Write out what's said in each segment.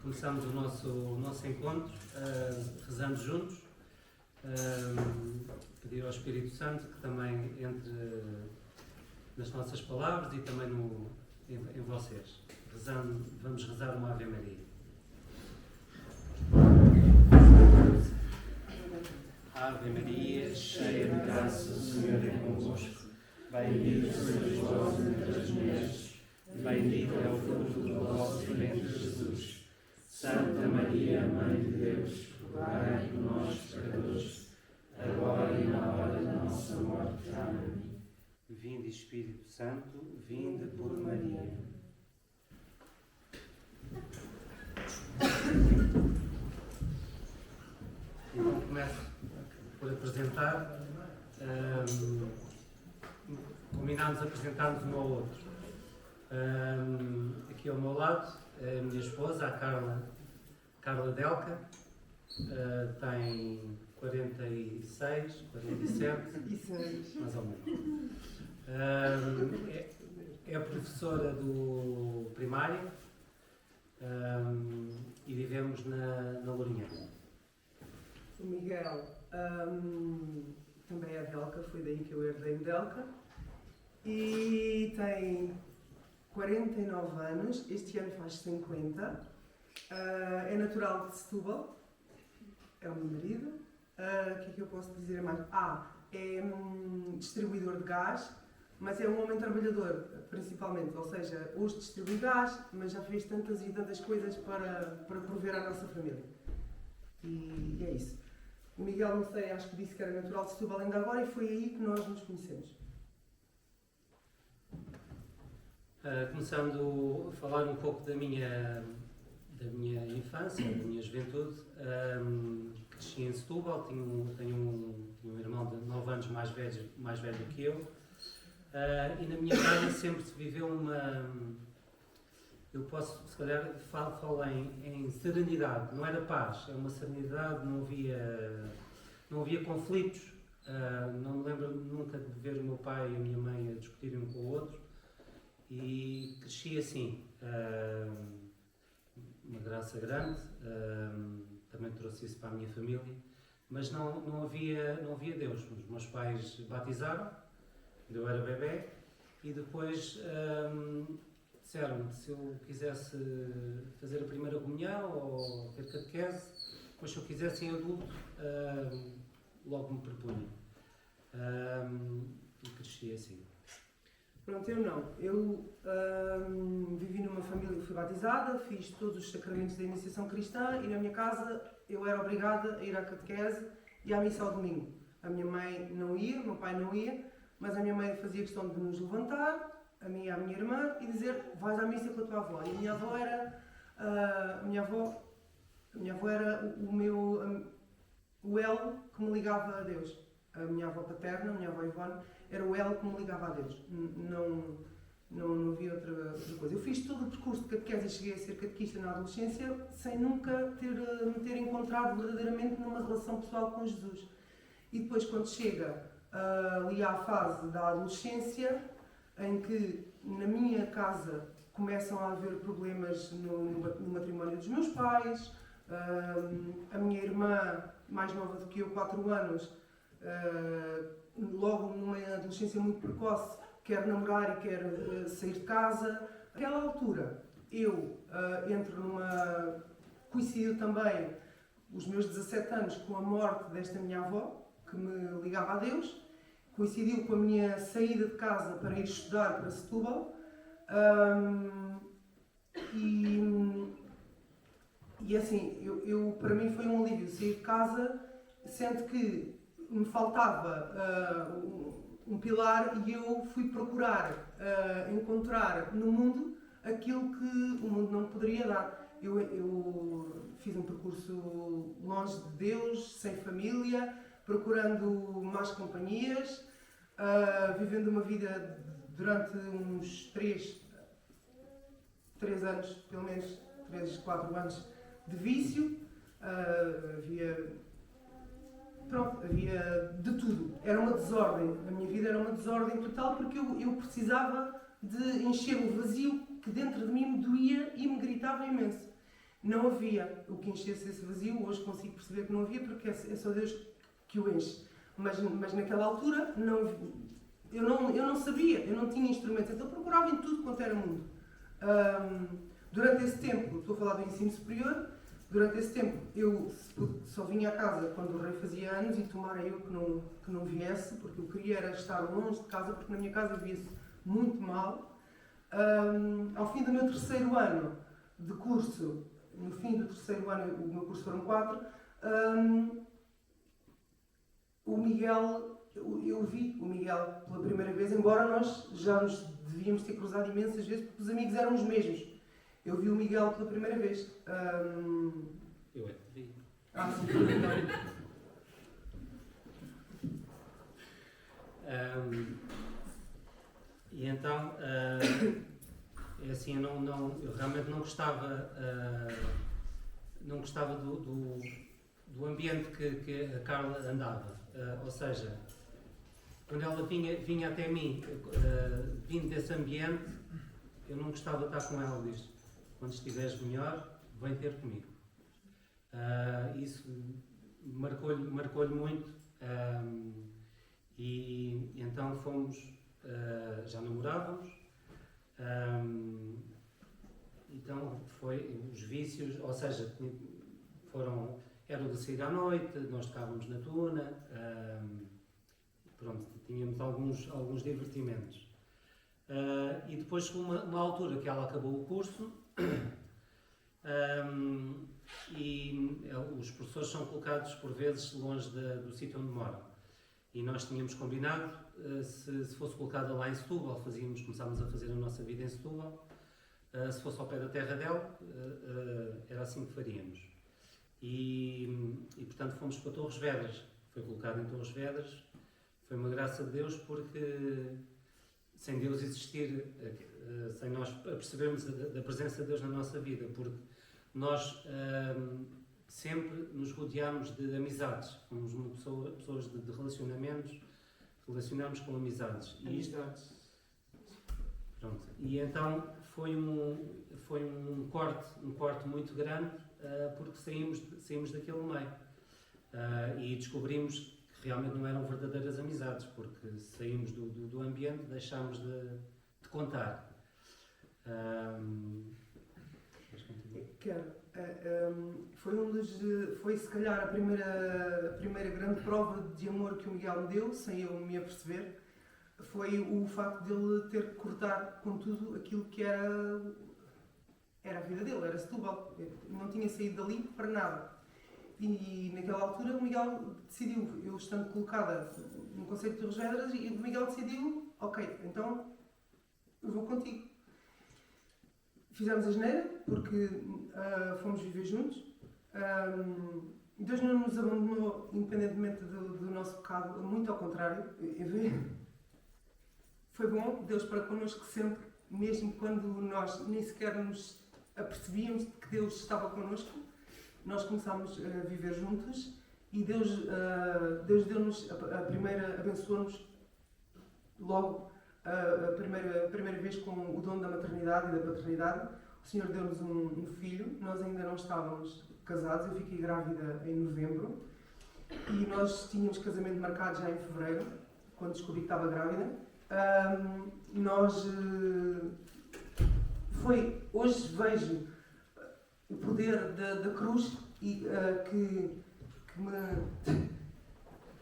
começamos o nosso encontro rezando juntos, pedir ao Espírito Santo que também entre nas nossas palavras e também em vocês. Vamos rezar uma Ave Maria. Ave Maria, cheia de graça, o Senhor é convosco. Bendita sois vós entre as mulheres, bendito é o fruto do vosso ventre, Jesus. Santa Maria, Mãe de Deus, rogai por nós, pecadores, agora e na hora da nossa morte. Amém. Vinde, Espírito Santo, vinde por Maria. Então começo por apresentar. Combinámos apresentar-nos um ao outro. Aqui ao meu lado, a minha esposa, a Carla Delca, tem 46, 47, mais ou menos. É professora do primário e vivemos na Lourinhã. O Miguel também é Delca, foi daí que eu herdei o Delca. E tem 49 anos, este ano faz 50. É natural de Setúbal, é o meu marido. O que é que eu posso dizer mais? É distribuidor de gás, mas é um homem trabalhador, principalmente. Ou seja, hoje distribui gás, mas já fez tantas e tantas coisas para prover à nossa família. E é isso. O Miguel, não sei, acho que disse que era natural de Setúbal ainda agora e foi aí que nós nos conhecemos. Começando a falar um pouco da minha infância, da minha juventude, cresci em Setúbal, tenho um irmão de 9 anos mais velho que eu, e na minha casa sempre se viveu eu posso, se calhar, falo em serenidade, não era paz, é uma serenidade, não havia conflitos, não me lembro nunca de ver o meu pai e a minha mãe a discutirem um com o outro, e cresci assim, uma graça grande, também trouxe isso para a minha família, mas não havia Deus. Os meus pais batizaram, quando eu era bebê, e depois disseram-me se eu quisesse fazer a primeira comunhão ou ter catequese, mas se eu quisesse em adulto, logo me propunha. E cresci assim. Pronto, eu não. Eu vivi numa família que fui batizada, fiz todos os sacramentos da iniciação cristã e na minha casa eu era obrigada a ir à catequese e à missa ao domingo. A minha mãe não ia, o meu pai não ia, mas a minha mãe fazia questão de nos levantar, a minha e a minha irmã, e dizer, vais à missa com a tua avó. E a minha avó era, era o elo que me ligava a Deus. A minha avó paterna, a minha avó Ivone, era o elo que me ligava a Deus. Não havia outra coisa. Eu fiz todo o percurso de catequese e cheguei a ser catequista na adolescência sem nunca me ter encontrado verdadeiramente numa relação pessoal com Jesus. E depois, quando chega ali à fase da adolescência, em que na minha casa começam a haver problemas no matrimónio dos meus pais, a minha irmã, mais nova do que eu, 4 anos, logo numa adolescência muito precoce, quer namorar e quer sair de casa. Naquela altura, eu coincidiu também os meus 17 anos com a morte desta minha avó, que me ligava a Deus, coincidiu com a minha saída de casa para ir estudar para Setúbal, e assim, para mim foi um alívio sair de casa, sendo que me faltava um pilar e eu fui procurar encontrar no mundo aquilo que o mundo não me poderia dar. Eu fiz um percurso longe de Deus, sem família, procurando más companhias, vivendo uma vida durante uns 3 anos, pelo menos 3, 4 anos de vício. Havia de tudo. Era uma desordem. A minha vida era uma desordem total porque eu precisava de encher o vazio que dentro de mim me doía e me gritava imenso. não havia o que enchesse esse vazio. Hoje consigo perceber que não havia, porque é só Deus que o enche. Mas naquela altura eu não sabia, eu não tinha instrumentos, então procurava em tudo quanto era mundo. Durante esse tempo, estou a falar do ensino superior, durante esse tempo eu só vinha a casa quando o rei fazia anos, e tomara eu que não viesse, porque eu queria era estar longe de casa, porque na minha casa via-se muito mal. Ao fim do meu terceiro ano de curso, no fim do terceiro ano, o meu curso foram 4, o Miguel, eu vi o Miguel pela primeira vez, embora nós já nos devíamos ter cruzado imensas vezes, porque os amigos eram os mesmos. Eu vi o Miguel pela primeira vez. Eu é que vi. Sim. E então, é assim, eu realmente não gostava do ambiente que a Carla andava. Ou seja, quando ela vinha até mim, vindo desse ambiente, eu não gostava de estar com ela. Diz: quando estiveres melhor, vem ter comigo. Isso marcou-lhe muito. E então fomos, já namorávamos, então foi os vícios, ou seja, era de sair à noite, nós tocávamos na tuna, pronto, tínhamos alguns divertimentos. E depois chegou uma altura que ela acabou o curso, e os professores são colocados por vezes longe do sítio onde moram. E nós tínhamos combinado, se fosse colocada lá em Setúbal, começámos a fazer a nossa vida em Setúbal. Se fosse ao pé da terra dela, era assim que faríamos. E portanto fomos para Torres Vedras. Foi colocado em Torres Vedras. Foi uma graça de Deus, porque sem Deus existir, sem nós percebermos da presença de Deus na nossa vida, porque nós sempre nos rodeámos de amizades, fomos pessoas de relacionamentos, relacionámos com amizades. Pronto. E então foi um corte muito grande, porque saímos daquele meio. E descobrimos que realmente não eram verdadeiras amizades, porque saímos do ambiente, deixámos de contar. Quero. Foi se calhar a primeira grande prova de amor que o Miguel me deu, sem eu me aperceber, foi o facto de ele ter que cortar com tudo aquilo que era a vida dele, era Setúbal. Eu não tinha saído dali para nada. E naquela altura o Miguel decidiu, eu estando colocada no Conselho de Torres Vedras, e o Miguel decidiu: ok, então eu vou contigo. Fizemos a geneira, porque fomos viver juntos. Deus não nos abandonou independentemente do nosso pecado, muito ao contrário. Foi bom, Deus para connosco sempre, mesmo quando nós nem sequer nos apercebíamos de que Deus estava connosco. Nós começámos a viver juntos e Deus deu-nos abençoou-nos logo. A primeira vez com o dom da maternidade e da paternidade. O Senhor deu-nos um filho. Nós ainda não estávamos casados. Eu fiquei grávida em novembro e nós tínhamos casamento marcado já em fevereiro, quando descobri que estava grávida. Hoje vejo o poder da cruz e que me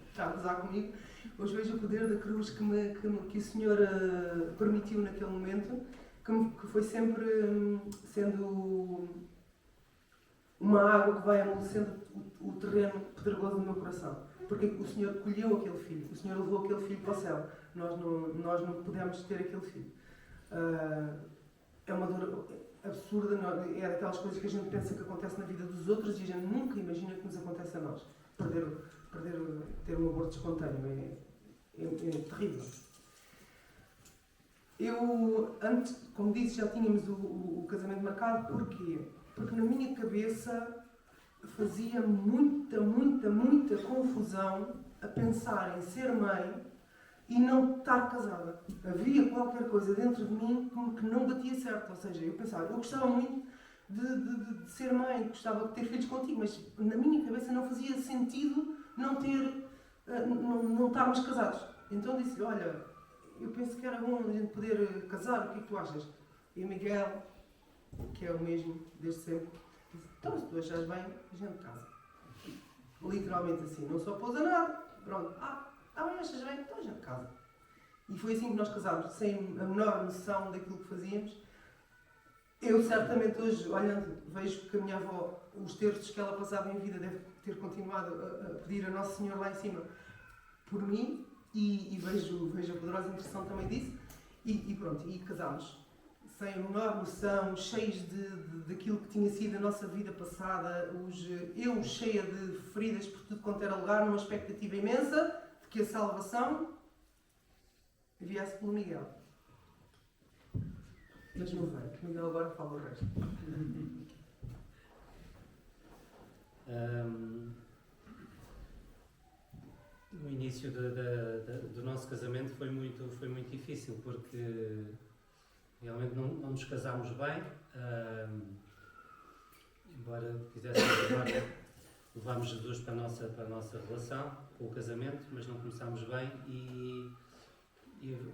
está a gozar comigo. Hoje vejo o poder da cruz que o Senhor permitiu naquele momento, que foi sempre sendo uma água que vai amolecendo o terreno pedregoso do meu coração. Porque o Senhor colheu aquele filho, o Senhor levou aquele filho para o céu. Nós não pudemos ter aquele filho. É uma dor absurda, é daquelas coisas que a gente pensa que acontece na vida dos outros e a gente nunca imagina que nos acontece a nós. Ter um aborto espontâneo é terrível. Antes, como disse, já tínhamos o casamento marcado. Porquê? Porque na minha cabeça fazia muita confusão a pensar em ser mãe e não estar casada. Havia qualquer coisa dentro de mim que não batia certo. Ou seja, eu pensava, eu gostava muito, de ser mãe, gostava de ter filhos contigo, mas na minha cabeça não fazia sentido não estarmos casados. Então disse, olha, eu penso que era bom a gente poder casar, o que é que tu achas? E o Miguel, que é o mesmo desde sempre, disse, então se tu achas bem, a gente casa. Literalmente assim, não só pôs a nada, pronto, bem, achas bem, então a gente casa. E foi assim que nós casámos, sem a menor noção daquilo que fazíamos. Eu certamente hoje, olhando, vejo que a minha avó, os terços que ela passava em vida, deve ter continuado a pedir a Nosso Senhor lá em cima por mim, e vejo a poderosa intercessão também disso, e pronto, e casámos. Sem a menor noção, cheios daquilo que tinha sido a nossa vida passada, eu cheia de feridas por tudo quanto era lugar, numa expectativa imensa de que a salvação viesse pelo Miguel. Mas não veio. O Miguel agora fala o resto. O início do nosso casamento foi muito difícil, porque realmente não nos casámos bem. Embora quiséssemos levarmos Jesus para a nossa relação com o casamento, mas não começámos bem, e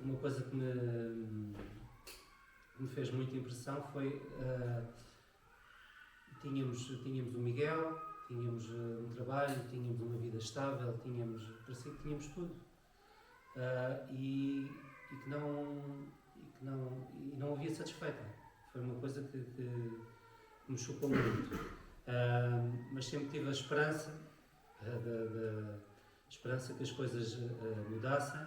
uma coisa que me fez muita impressão foi tínhamos o Miguel, tínhamos um trabalho, tínhamos uma vida estável, parecia que tínhamos tudo, e não havia satisfeita. Foi uma coisa que me chocou muito, mas sempre tive a esperança que as coisas mudassem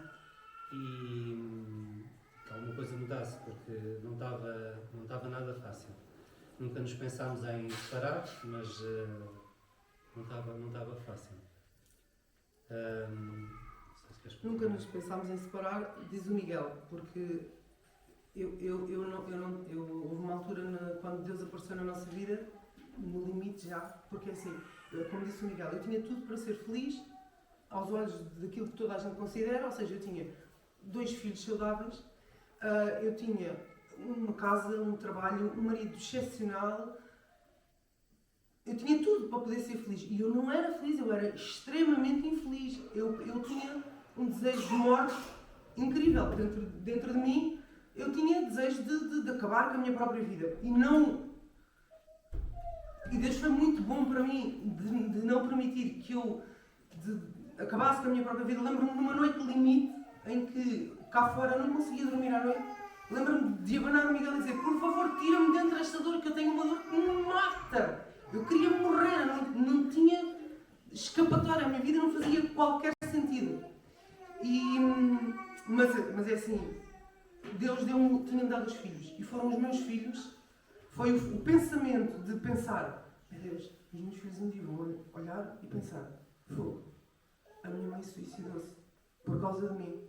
e que alguma coisa mudasse, porque não estava nada fácil. Nunca nos pensámos em separar, mas não estava fácil. Nunca nos pensámos em separar, diz o Miguel, porque houve uma altura quando Deus apareceu na nossa vida, no limite já, porque assim, como disse o Miguel, eu tinha tudo para ser feliz, aos olhos daquilo que toda a gente considera, ou seja, eu tinha 2 filhos saudáveis, eu tinha uma casa, um trabalho, um marido excepcional, eu tinha tudo para poder ser feliz. E eu não era feliz, eu era extremamente infeliz. Eu tinha um desejo de morte incrível dentro de mim. Eu tinha desejo de acabar com a minha própria vida. E Deus foi muito bom para mim de não permitir que eu acabasse com a minha própria vida. Lembro-me de uma noite limite em que cá fora eu não conseguia dormir à noite. Lembro-me de abanar o Miguel e dizer, por favor, tira-me dentro desta dor, que eu tenho uma dor que me mata. Eu queria morrer, não tinha escapatória, a minha vida não fazia qualquer sentido. Mas é assim, Deus tinha-me dado os filhos, e foram os meus filhos. Foi o pensamento de pensar, meu Deus, os meus filhos um dia vão olhar e pensar, a minha mãe suicidou-se por causa de mim.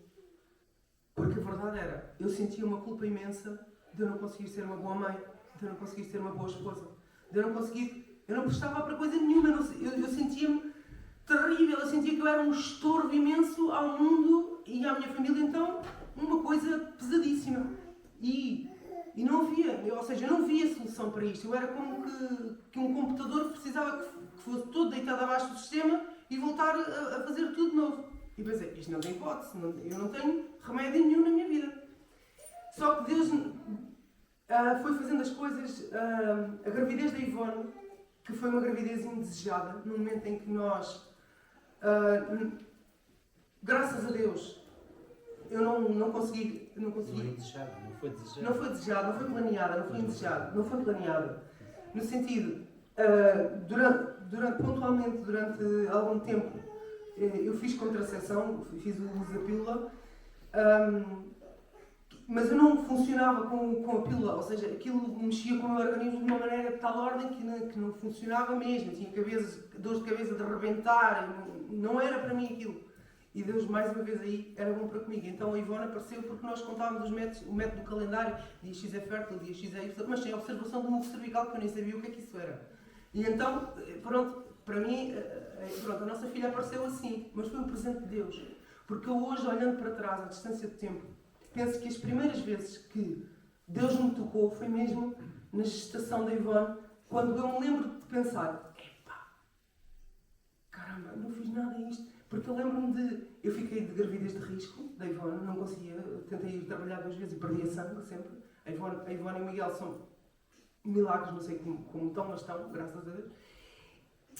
Porque a verdade era, eu sentia uma culpa imensa de eu não conseguir ser uma boa mãe, de eu não conseguir ser uma boa esposa, de eu não prestava para coisa nenhuma, eu sentia-me terrível, eu sentia que eu era um estorvo imenso ao mundo e à minha família, então uma coisa pesadíssima. E não havia, ou seja, eu não via solução para isto. Eu era como que um computador precisava que fosse todo deitado abaixo do sistema e voltar a fazer tudo de novo. E pensei, isto não tem hipótese, eu não tenho remédio nenhum na minha vida. Só que Deus foi fazendo as coisas. A gravidez da Ivone, que foi uma gravidez indesejada, no momento em que nós, graças a Deus, eu não consegui. Não é indesejado, não foi desejado. Não foi desejada, não foi planeada, não foi indesejada, não foi planeada. No sentido, pontualmente, durante algum tempo, eu fiz contracepção, fiz o uso da pílula, mas eu não funcionava com a pílula, ou seja, aquilo mexia com o meu organismo de uma maneira de tal ordem que não funcionava mesmo. Eu tinha dores de cabeça de rebentar, não era para mim aquilo. E Deus, mais uma vez aí, era bom para comigo. Então a Ivone apareceu porque nós contávamos os métodos, o método do calendário, dia X é fértil, dia X é Y, mas sem observação do músculo cervical, que eu nem sabia o que é que isso era. E então, pronto, para mim, a nossa filha apareceu assim, mas foi um presente de Deus. Porque eu hoje, olhando para trás, à distância de tempo, penso que as primeiras vezes que Deus me tocou foi mesmo na gestação da Ivone, quando eu me lembro de pensar, epá, caramba, não fiz nada a isto. Porque eu lembro-me eu fiquei de gravidez de risco, da Ivone, não conseguia, tentei ir trabalhar 2 vezes e perdia sangue sempre. A Ivone e o Miguel são milagres, não sei como estão, mas estão, graças a Deus.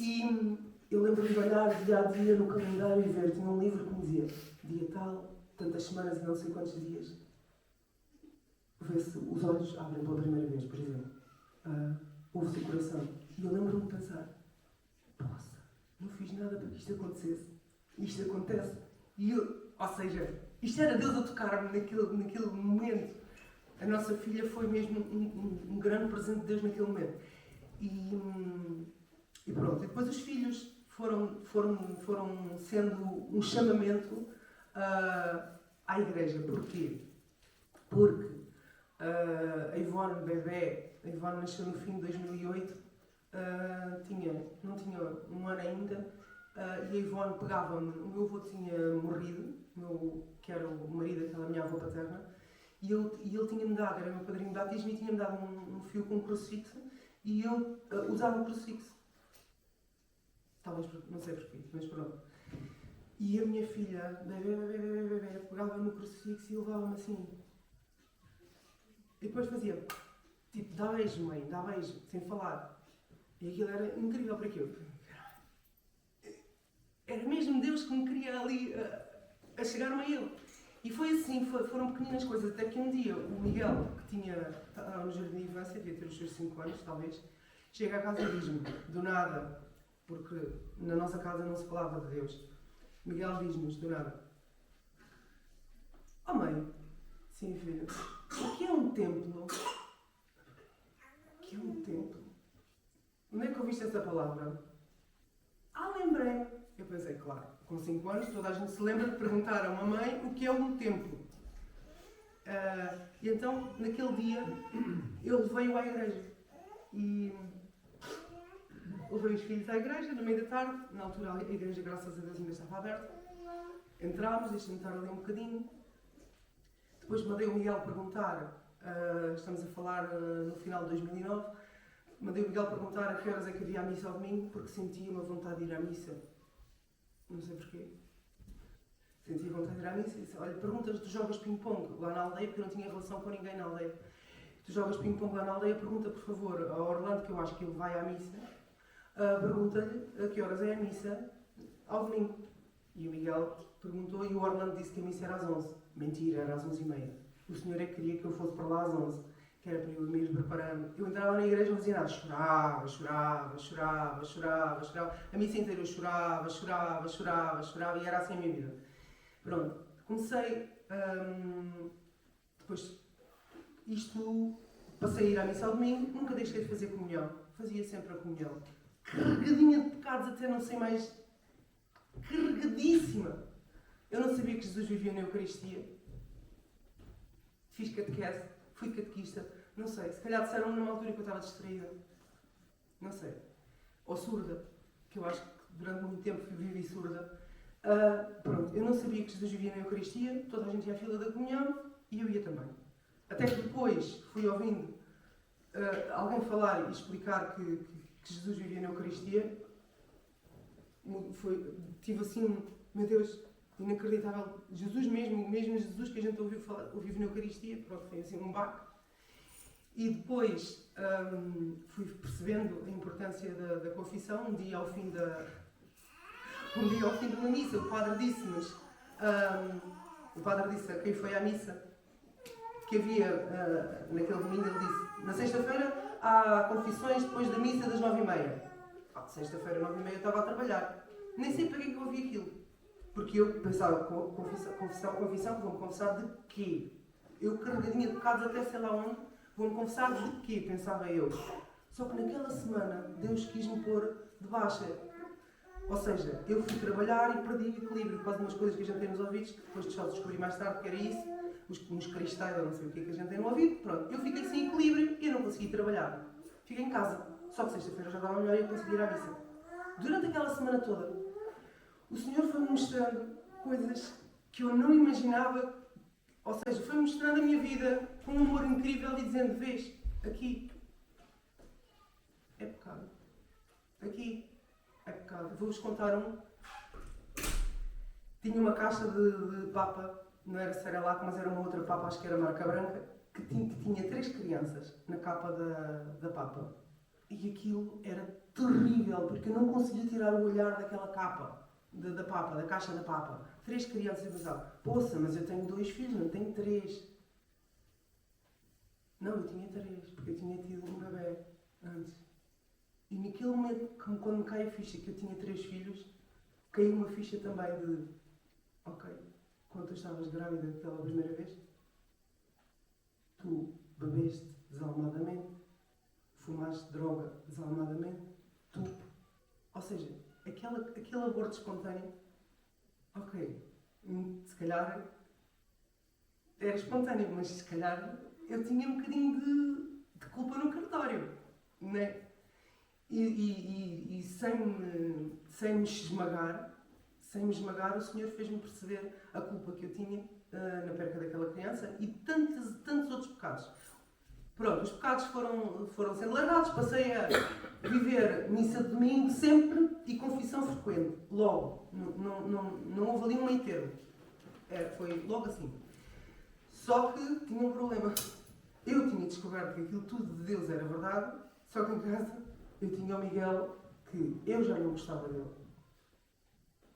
E eu lembro-me de olhar dia a dia no calendário e ver, tinha um livro que me dizia, dia tal, tantas semanas e não sei quantos dias, vê se os olhos abrem pela primeira vez, por exemplo. Ouve-se o coração. E eu lembro-me de pensar, poça, não fiz nada para que isto acontecesse. Isto acontece. Ou seja, isto era Deus a tocar-me naquele momento. A nossa filha foi mesmo um grande presente de Deus naquele momento. E pronto. E depois os filhos foram sendo um chamamento à igreja. Porquê? Porque a Ivone, bebê, a Ivone nasceu no fim de 2008, não tinha um ano ainda. E a Ivone pegava-me, o meu avô tinha morrido, que era o marido daquela minha avó paterna, e ele tinha-me dado, era meu padrinho de batismo, e tinha-me dado um fio com um crucifixo, e eu usava o crucifixo. Talvez, não sei porquê, mas pronto. E a minha filha, bebê, pegava no crucifixo e levava-me assim. E depois fazia, tipo, dá beijo, mãe, dá beijo, sem falar. E aquilo era incrível para aquilo. Era mesmo Deus que me queria ali a chegar-me a Ele. E foi assim, foram pequeninas coisas. Até que um dia o Miguel, que estava no jardim de infância, devia ter os seus 5 anos, talvez, chega à casa e diz-me, do nada, porque na nossa casa não se falava de Deus. Miguel diz-nos, do nada, oh mãe, sim filho, o que é um templo? O que é um templo? Onde é que ouviste essa palavra? Lembrei-me. Eu pensei, claro, com 5 anos toda a gente se lembra de perguntar a uma mãe o que é um templo. E então, naquele dia, ele veio à igreja. E levei os filhos à igreja, no meio da tarde. Na altura a igreja, graças a Deus, ainda estava aberta. Entramos, deixei-me estar ali um bocadinho. Depois mandei o Miguel perguntar, estamos a falar no final de 2009, mandei o Miguel perguntar a que horas é que havia a missa ao domingo, porque sentia uma vontade de ir à missa. Não sei porquê. Senti vontade de ir à missa e disse, olha, perguntas, tu jogas ping-pong lá na aldeia, porque eu não tinha relação com ninguém na aldeia. Tu jogas ping-pong lá na aldeia, pergunta por favor ao Orlando, que eu acho que ele vai à missa, pergunta-lhe a que horas é a missa ao domingo. E o Miguel perguntou e o Orlando disse que a missa era às 11. Mentira, era às 11h30. O senhor é que queria que eu fosse para lá às 11. Que era para eu me ir preparando. Eu entrava na igreja e não dizia nada. Chorava. A missa inteira eu chorava. E era assim a minha vida. Pronto. Comecei... depois... Passei a ir à missa ao domingo. Nunca deixei de fazer comunhão. Fazia sempre a comunhão. Carregadinha de pecados até não sei mais... Carregadíssima. Eu não sabia que Jesus vivia na Eucaristia. Fiz catequese. Fui catequista. Não sei, se calhar disseram numa altura que eu estava distraída. Não sei. Ou surda, que eu acho que durante muito tempo vivi surda. Pronto, eu não sabia que Jesus vivia na Eucaristia, toda a gente ia à fila da comunhão e eu ia também. Até que depois fui ouvindo alguém falar e explicar que Jesus vivia na Eucaristia. Tive assim, meu Deus, inacreditável. Jesus mesmo Jesus que a gente ouviu na Eucaristia, pronto, foi assim um baque. E depois fui percebendo a importância da confissão. Um dia ao fim de uma missa, o padre disse-nos, o padre disse a quem foi à missa, que havia, naquele domingo, ele disse, na sexta-feira há confissões depois da missa das 9h30. Sexta-feira, 9h30, eu estava a trabalhar. Nem sei para que eu ouvi aquilo. Porque eu pensava, confissão, vou-me confessar de quê? Eu carregadinha de pecados até sei lá onde, vou-me confessar de quê? Pensava eu. Só que naquela semana, Deus quis-me pôr de baixa. Ou seja, eu fui trabalhar e perdi o equilíbrio. Quase umas coisas que a gente tem nos ouvidos, que depois só descobri mais tarde que era isso, uns cristais, ou não sei o que é que a gente tem no ouvido. Pronto, eu fiquei sem equilíbrio e eu não consegui trabalhar. Fiquei em casa. Só que sexta-feira já estava melhor e eu consegui ir à missa. Durante aquela semana toda, o Senhor foi-me mostrando coisas que eu não imaginava. Ou seja, foi mostrando a minha vida com um amor incrível e dizendo, vês, aqui, é pecado. Aqui é pecado. Vou-vos contar um. Tinha uma caixa de papa, não era Cerelac, mas era uma outra papa, acho que era marca branca, que tinha 3 crianças na capa da papa. E aquilo era terrível, porque eu não conseguia tirar o olhar daquela capa, da papa, da caixa da papa. 3 crianças e pensava, poça, mas eu tenho 2 filhos, não tenho 3. Não, eu tinha 3, porque eu tinha tido um bebê antes. E naquele momento, quando me cai a ficha que eu tinha 3 filhos, caiu uma ficha também de, ok, quando tu estavas grávida pela primeira vez, tu bebeste desalmadamente, fumaste droga desalmadamente, ou seja, aquele aborto espontâneo, ok, se calhar era espontâneo, mas se calhar eu tinha um bocadinho de culpa no cartório, não é? E sem me esmagar, o Senhor fez-me perceber a culpa que eu tinha na perca daquela criança e tantos outros pecados. Pronto, os pecados foram sendo largados, passei a viver missa de domingo sempre e confissão frequente, logo. Não houve ali um meio termo. Foi logo assim. Só que tinha um problema. Eu tinha descoberto que aquilo tudo de Deus era verdade, só que em casa eu tinha o Miguel, que eu já não gostava dele.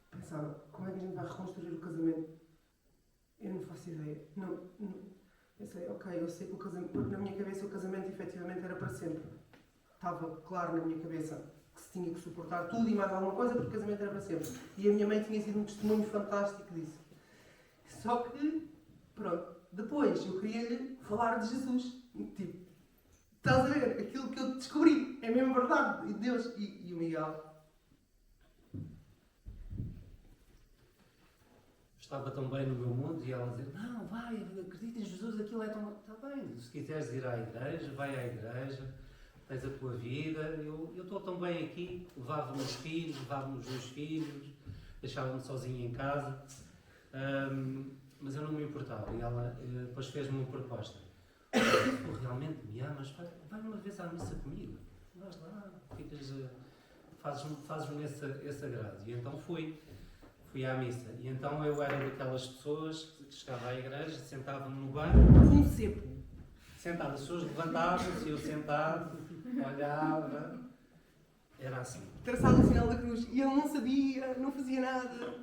Pensava, como é que a gente vai reconstruir o casamento? Eu não faço ideia. Não. Pensei, ok, eu sei que o casamento, porque na minha cabeça o casamento efetivamente era para sempre. Estava claro na minha cabeça que se tinha que suportar tudo e mais alguma coisa, porque o casamento era para sempre. E a minha mãe tinha sido um testemunho fantástico disso. Só que, pronto, depois eu queria-lhe falar de Jesus. Tipo, estás a ver? Aquilo que eu descobri é mesmo verdade. E Deus, e o Miguel. Estava tão bem no meu mundo e ela dizia, não, vai, acredita em Jesus, aquilo é tão... Está bem, se quiseres ir à igreja, vai à igreja, tens a tua vida, eu estou tão bem aqui, levava meus filhos, levava os meus filhos, deixava-me sozinho em casa, mas eu não me importava e ela depois fez-me uma proposta. Se tu realmente me amas, vai uma vez à missa comigo, vais lá, fazes-me esse agrado. E então fui à missa. E então eu era daquelas pessoas que chegava à igreja, sentava-me no banco, Um cepo. sentado, as pessoas levantavam-se, eu sentado, olhava, era assim. Traçado o sinal da cruz. E ele não sabia, não fazia nada.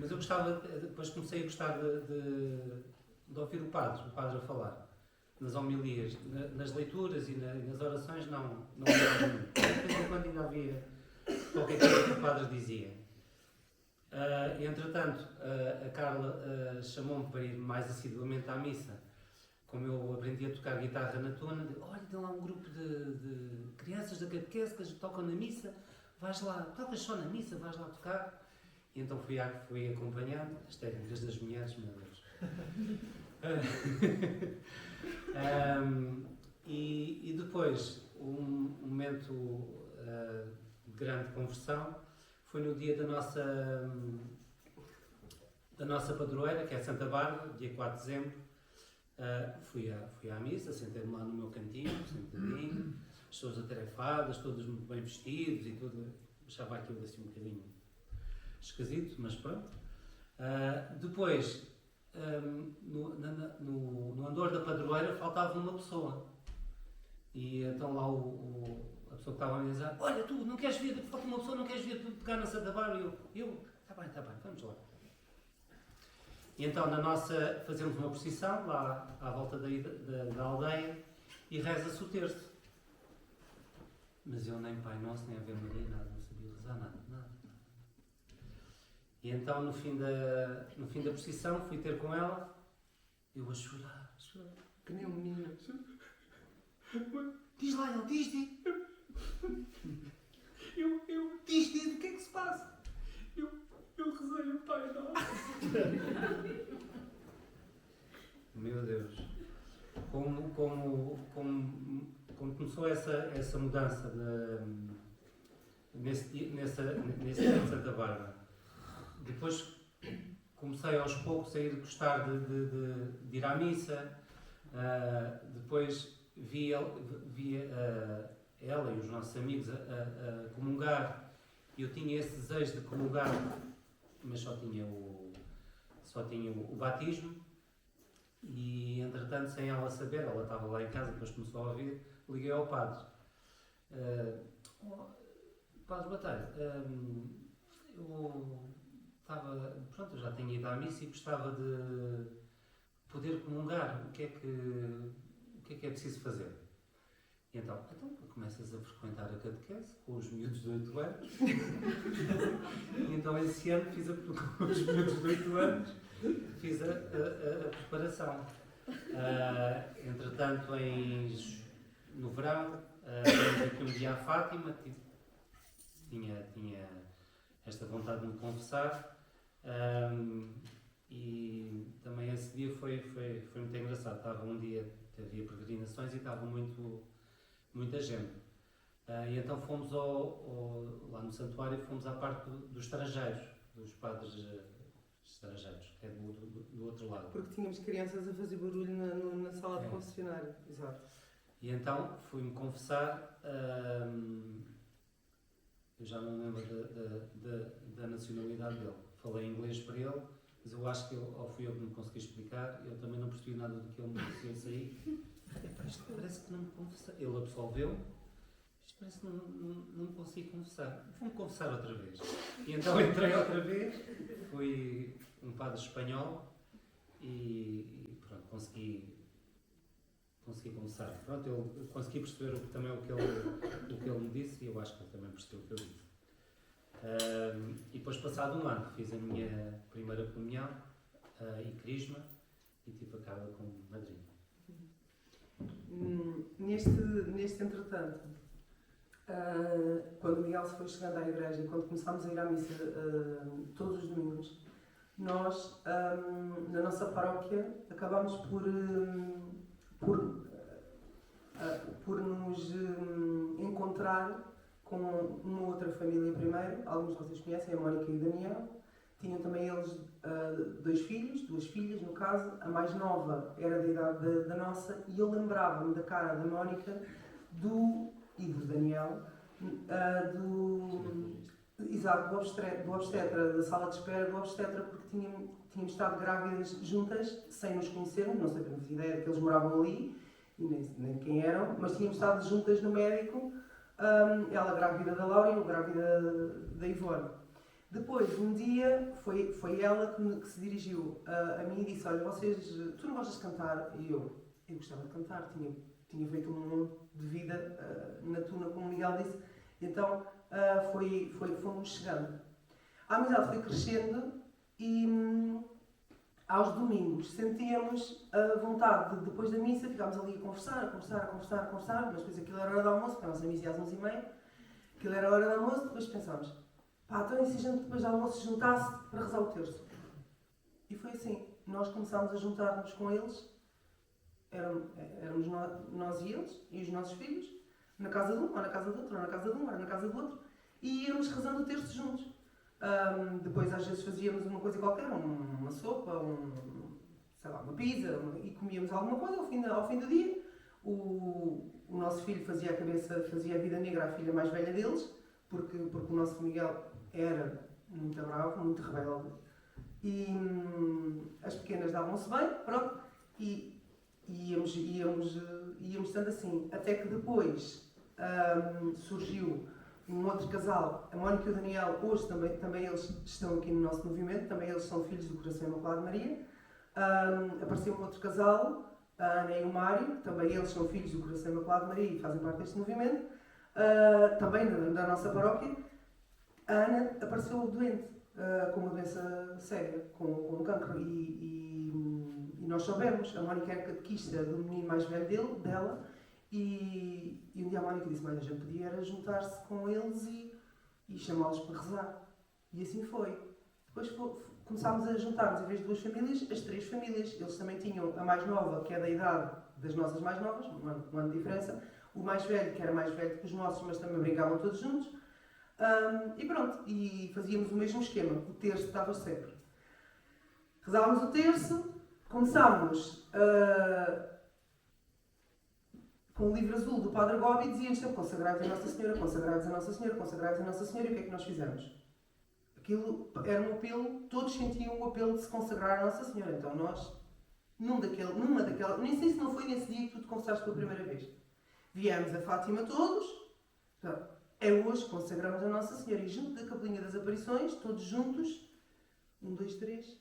Mas eu gostava, depois comecei a gostar de ouvir o padre a falar. Nas homilias, nas leituras e nas orações não era muito. De vez em quando ainda havia qualquer coisa que o padre dizia. Entretanto, a Carla chamou-me para ir mais assiduamente à missa. Como eu aprendi a tocar guitarra na tona, olha, tem lá um grupo de crianças da catequese que tocam na missa, vais lá, tocas só na missa, vais lá tocar. E então fui acompanhando as técnicas das mulheres, meu Deus. E depois, um momento de grande conversão foi no dia da nossa padroeira, que é Santa Bárbara, dia 4 de dezembro. Fui à missa, sentei-me lá no meu cantinho, sentadinho, as pessoas atarefadas, todos muito bem vestidos e tudo. Achava aquilo assim um bocadinho esquisito, mas pronto. Depois, no andor da padroeira faltava uma pessoa. E então lá a pessoa que estava a dizer, olha, tu não queres vir, falta uma pessoa, não queres vir tocar na Santa Bárbara? Eu, está bem, vamos lá. E então fazemos uma procissão lá à volta da aldeia e reza-se o terço. Mas eu nem Pai Nosso, nem Ave Maria, nada, não sabia rezar nada. E então no fim da procissão fui ter com ela, eu a chorar. Que nem um menino. Diz lá, ele diz. Diz, o que é que se passa? Eu rezei o Pai Nosso. Meu Deus. Como começou essa mudança nesse dia de Santa Bárbara. Depois comecei aos poucos a ir gostar de ir à missa, Depois vi ela e os nossos amigos a comungar. Eu tinha esse desejo de comungar, mas só tinha o batismo. E entretanto, sem ela saber, ela estava lá em casa, depois começou a ouvir, liguei ao padre. Padre, boa tarde. Eu estava, pronto, eu já tinha ido à missa e gostava de poder comungar. O que é preciso fazer? E então começas a frequentar a catequese com os miúdos de 8 anos. E então esse ano com os miúdos de 8 anos, fiz a preparação. Entretanto, no verão, íamos aqui um dia à Fátima, tinha esta vontade de me confessar. E também esse dia foi muito engraçado. Havia peregrinações e estava muita gente. E então fomos lá no santuário, fomos à parte dos estrangeiros, dos padres estrangeiros, que é do outro lado. Porque tínhamos crianças a fazer barulho na sala de confessionário. Exato. E então fui-me confessar. Eu já não me lembro da nacionalidade dele. Falei inglês para ele, mas eu acho que ou fui eu que me consegui explicar, eu também não percebi nada do que ele me disse. Eu saí. Isto parece que não me confessar. Ele absolveu. Isto parece que não me consigo confessar. Vou-me confessar outra vez. E então entrei outra vez. Fui um padre espanhol e pronto, consegui confessar. Pronto, eu consegui perceber o que ele me disse e eu acho que ele também percebeu o que eu disse. E depois, passado um ano, fiz a minha primeira comunhão e crisma e tive a Carla como madrinha. Neste entretanto, quando o Miguel se foi chegando à igreja e quando começámos a ir à missa todos os domingos, nós, na nossa paróquia, acabámos por nos encontrar com uma outra família primeiro. Alguns de vocês conhecem, a Mónica e o Daniel. Tinham também eles 2 filhos, 2 filhas no caso. A mais nova era da idade da nossa e eu lembrava-me da cara da Mónica e do Daniel, do obstetra, da sala de espera do obstetra, porque tínhamos estado grávidas juntas, sem nos conhecermos, não sabíamos ideia que eles moravam ali, e nem quem eram, mas tínhamos estado juntas no médico, ela grávida da Laura e eu grávida da Ivone. Depois, um dia, foi ela que se dirigiu a mim e disse: olha, tu não gostas de cantar? E eu gostava de cantar, tinha feito um monte de vida na tuna, como o Miguel disse. Então, fomos chegando. A amizade foi crescendo e aos domingos sentíamos a vontade de, depois da missa, ficámos ali a conversar, mas depois aquilo era hora do almoço, porque a nossa missa ia às 11h30, aquilo era hora do almoço, depois pensámos: então e se a gente depois do almoço se juntasse para rezar o terço? E foi assim, nós começámos a juntar-nos com eles, éramos nós e eles, e os nossos filhos, na casa de um, ou na casa do outro, ou na casa de um, ou na casa do outro, e íamos rezando o terço juntos. Depois às vezes fazíamos uma coisa qualquer, uma sopa, uma pizza, e comíamos alguma coisa ao fim do dia. O nosso filho fazia a vida negra à filha mais velha deles, porque o nosso Miguel era muito bravo, muito rebelde, e as pequenas davam-se bem, pronto, e íamos estando assim, até que depois surgiu um outro casal, a Mónica e o Daniel. Hoje também eles estão aqui no nosso movimento, também eles são filhos do Coração Imaculado de Maria. Apareceu um outro casal, a Ana e o Mário, também eles são filhos do Coração Imaculado de Maria e fazem parte deste movimento, também da nossa paróquia. A Ana apareceu doente, com uma doença séria, com um cancro, e nós soubemos. A Mónica era catequista do menino mais velho dela, e um dia a Mónica disse: mas a gente podia era juntar-se com eles e chamá-los para rezar. E assim foi. Depois começámos a juntar-nos, em vez de 2 famílias, as 3 famílias. Eles também tinham a mais nova, que é da idade das nossas mais novas, um ano de diferença. O mais velho, que era mais velho que os nossos, mas também brincavam todos juntos. E pronto, e fazíamos o mesmo esquema. O terço estava sempre. Rezávamos o terço, começámos com o livro azul do Padre Gobi, dizia-nos sempre consagrai-vos a Nossa Senhora, consagrai-vos a Nossa Senhora, consagrai-vos a Nossa Senhora, e o que é que nós fizemos? Aquilo era um apelo, todos sentiam o apelo de se consagrar a Nossa Senhora. Então nós, numa daquelas, nem sei se não foi nesse dia que tu te confessaste pela primeira vez. Viemos a Fátima todos, é hoje que consagramos a Nossa Senhora. E junto da Capelinha das Aparições, todos juntos, 1, 2, 3,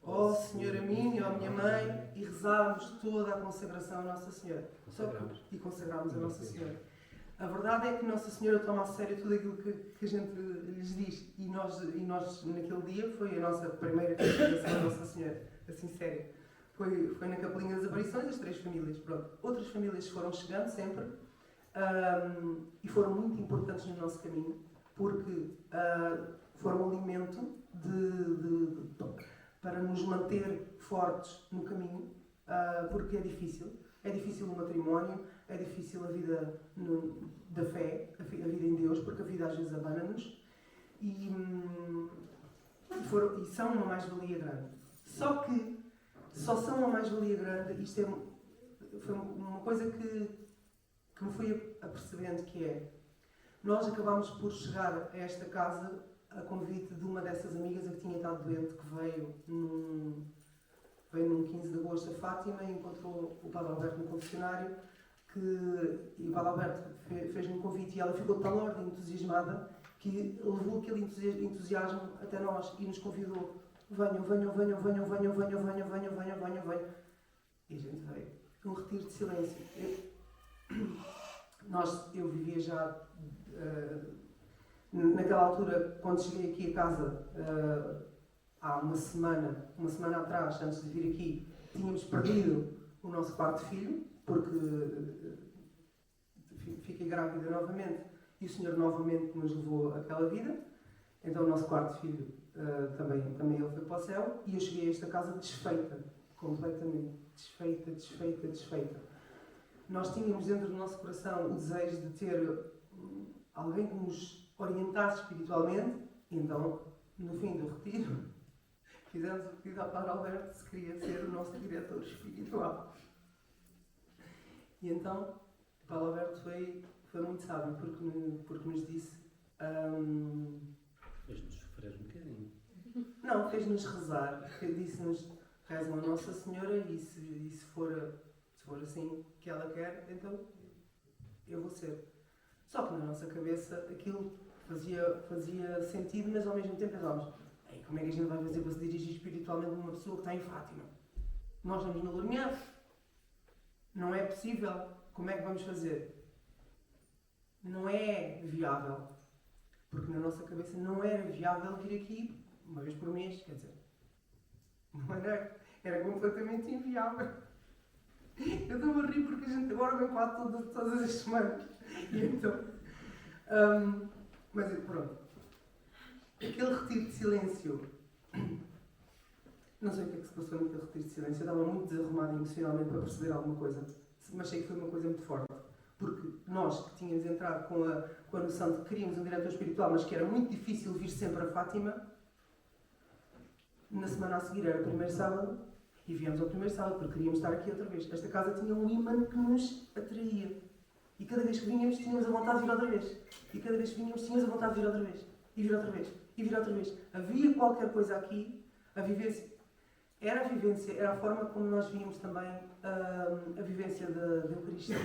ó Senhora minha, ó minha mãe, e rezámos toda a consagração a Nossa Senhora. E consagrámos a Nossa Senhora. A verdade é que Nossa Senhora toma a sério tudo aquilo que a gente lhes diz. E nós, naquele dia, foi a nossa primeira consagração a Nossa Senhora, assim séria. Foi na Capelinha das Aparições, as 3 famílias. Pronto. Outras famílias foram chegando sempre e foram muito importantes no nosso caminho, porque foram alimento para nos manter fortes no caminho, porque é difícil. É difícil o matrimónio, é difícil a vida da fé, a vida em Deus, porque a vida às vezes abana-nos e são uma mais-valia grande. Só que só são uma mais-valia grande, isto foi uma coisa que me fui apercebendo, que é, nós acabámos por chegar a esta casa a convite de uma dessas amigas a que tinha estado doente, que veio num 15 de agosto a Fátima e encontrou o Padre Alberto no confessionário, e o Padre Alberto fez-lhe um convite e ela ficou de tal ordem entusiasmada que levou aquele entusiasmo até nós e nos convidou: venham. E a gente veio. Um retiro de silêncio. Eu vivia já, naquela altura, quando cheguei aqui a casa, há uma semana atrás, antes de vir aqui, tínhamos perdido o nosso quarto filho, porque fiquei grávida novamente e o Senhor novamente nos levou àquela vida. Então o nosso quarto filho também ele foi para o céu, e eu cheguei a esta casa desfeita, completamente desfeita. Nós tínhamos dentro do nosso coração o desejo de ter alguém que nos orientasse espiritualmente, então no fim do retiro fizemos o pedido ao Padre Alberto se queria ser o nosso diretor espiritual. E então o Padre Alberto foi muito sábio, porque nos disse... Fez-nos sofrer um bocadinho. Não, fez-nos rezar. Disse-nos: rezam a Nossa Senhora, e se for assim que ela quer, então eu vou ser. Só que na nossa cabeça aquilo fazia sentido, mas ao mesmo tempo pensávamos: como é que a gente vai fazer para se dirigir espiritualmente a uma pessoa que está em Fátima? Nós estamos no Lourinhã. Não é possível. Como é que vamos fazer? Não é viável. Porque na nossa cabeça não era viável vir aqui uma vez por mês, quer dizer. Não era completamente inviável. Eu estou a rir porque a gente agora vem para todas as semanas. E então... mas pronto. Aquele retiro de silêncio... Não sei o que é que se passou naquele retiro de silêncio. Eu estava muito desarrumada emocionalmente para perceber alguma coisa. Mas sei que foi uma coisa muito forte. Porque nós que tínhamos entrado com a noção de que queríamos um diretor espiritual, mas que era muito difícil vir sempre a Fátima, na semana a seguir era o primeiro sábado, e viemos ao primeiro sábado, porque queríamos estar aqui outra vez. Esta casa tinha um ímã que nos atraía. E cada vez que vinhamos, tínhamos a vontade de vir outra vez. E cada vez que vinhamos, tínhamos a vontade de vir outra vez. E vir outra vez. E vir outra vez. Havia qualquer coisa aqui, a vivência... Era a forma como nós víamos também a vivência da Eucaristia,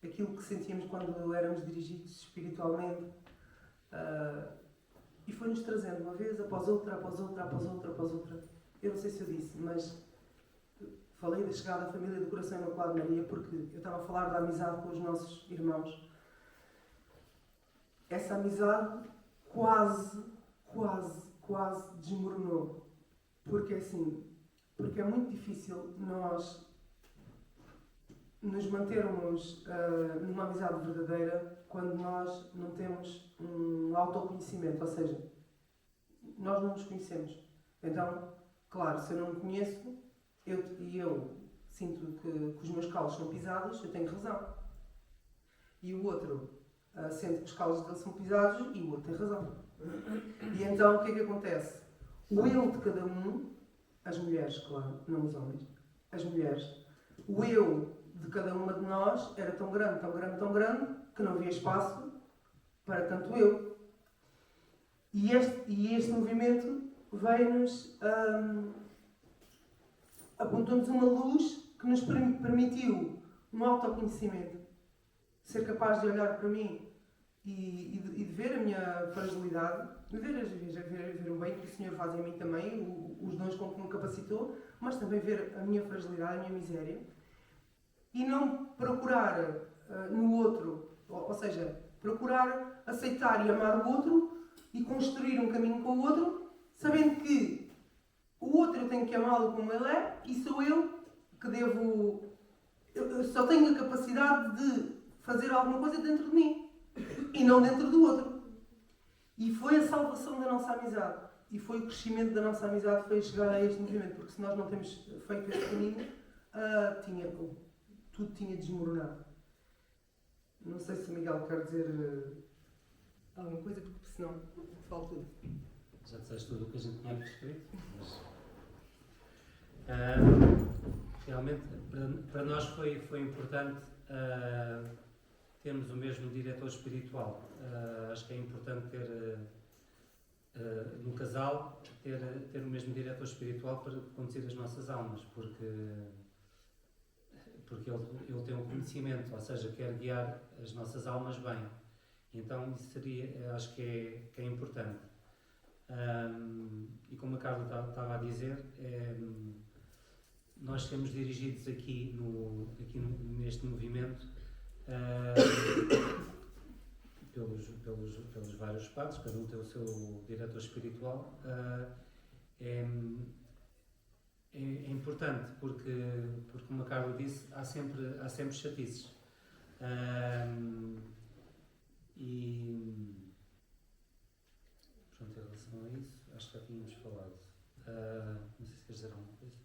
aquilo que sentíamos quando éramos dirigidos espiritualmente, e foi-nos trazendo uma vez após outra. Eu não sei se eu disse, mas falei da chegada à família do Coração Imaculado de Maria, porque eu estava a falar da amizade com os nossos irmãos. Essa amizade quase desmoronou. Porque é muito difícil nós nos mantermos numa amizade verdadeira quando nós não temos um autoconhecimento, ou seja, nós não nos conhecemos. Então, claro, se eu não me conheço eu sinto que os meus calos são pisados, eu tenho razão. E o outro sente que os calos dele são pisados e o outro tem razão. E então, o que é que acontece? O eu de cada um, as mulheres, claro, não os homens, as mulheres, o eu de cada uma de nós era tão grande, tão grande, tão grande, que não havia espaço para tanto eu. E este movimento veio-nos, apontou-nos uma luz que nos permitiu um autoconhecimento, ser capaz de olhar para mim e de ver a minha fragilidade, de ver o bem que o Senhor faz em mim também, os dons com que me capacitou, mas também ver a minha fragilidade, a minha miséria, e não procurar no outro, ou seja, procurar aceitar e amar o outro e construir um caminho com o outro, sabendo que o outro eu tenho que amá-lo como ele é e sou eu que devo. Eu só tenho a capacidade de fazer alguma coisa dentro de mim e não dentro do outro. E foi a salvação da nossa amizade. E foi o crescimento da nossa amizade, foi chegar a este movimento. Porque se nós não temos feito este caminho, tudo tinha desmoronado. Não sei se o Miguel quer dizer alguma coisa, porque senão falo tudo. Já disseste tudo o que a gente tinha prescrito, mas realmente para nós foi importante termos o mesmo diretor espiritual. Acho que é importante ter no casal ter o mesmo diretor espiritual para conduzir as nossas almas, porque ele tem um conhecimento, ou seja, quer guiar as nossas almas bem. Então isso seria, acho que é importante. E como a Carla estava a dizer, nós sermos dirigidos aqui neste movimento pelos vários padres, cada um tem o seu diretor espiritual, é importante porque como a Carla disse, há sempre chatices. E pronto, em relação a isso, acho que já tínhamos falado. Não sei se queres dizer alguma coisa.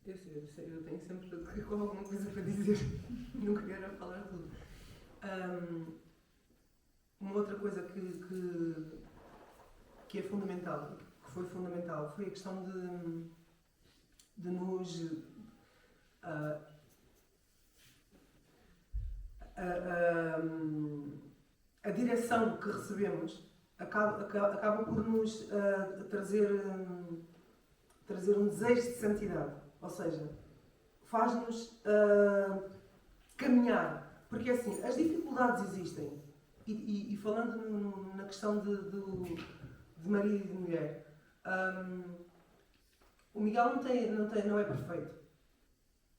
Eu tenho sempre alguma coisa para dizer. Nunca quero falar tudo. Uma outra coisa que é fundamental, que foi fundamental, foi a questão de nos a direção que recebemos acaba por nos trazer um desejo de santidade, ou seja, faz-nos caminhar, porque assim, as dificuldades existem, e falando na questão de marido e de mulher, o Miguel não é perfeito,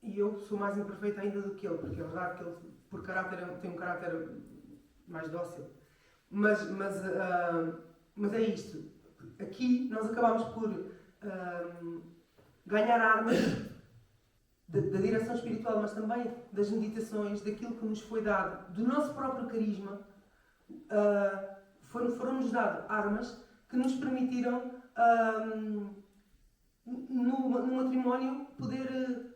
e eu sou mais imperfeita ainda do que ele, porque é verdade que ele por caráter tem um caráter mais dócil, mas é isto. Aqui nós acabamos por ganhar armas da direção espiritual, mas também das meditações, daquilo que nos foi dado, do nosso próprio carisma. Foram-nos dadas armas que nos permitiram no matrimónio poder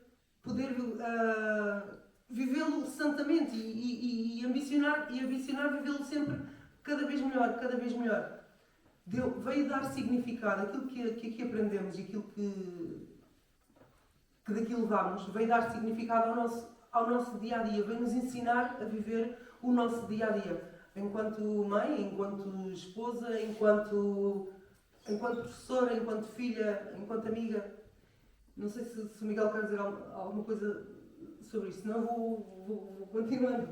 vivê-lo santamente e ambicionar vivê-lo sempre cada vez melhor, cada vez melhor. Veio dar significado àquilo que aqui aprendemos e aquilo que daqui levamos, veio dar significado ao nosso dia-a-dia, veio nos ensinar a viver o nosso dia-a-dia, enquanto mãe, enquanto esposa, enquanto professora, enquanto filha, enquanto amiga. Não sei se o Miguel quer dizer alguma coisa sobre isso, senão vou continuando.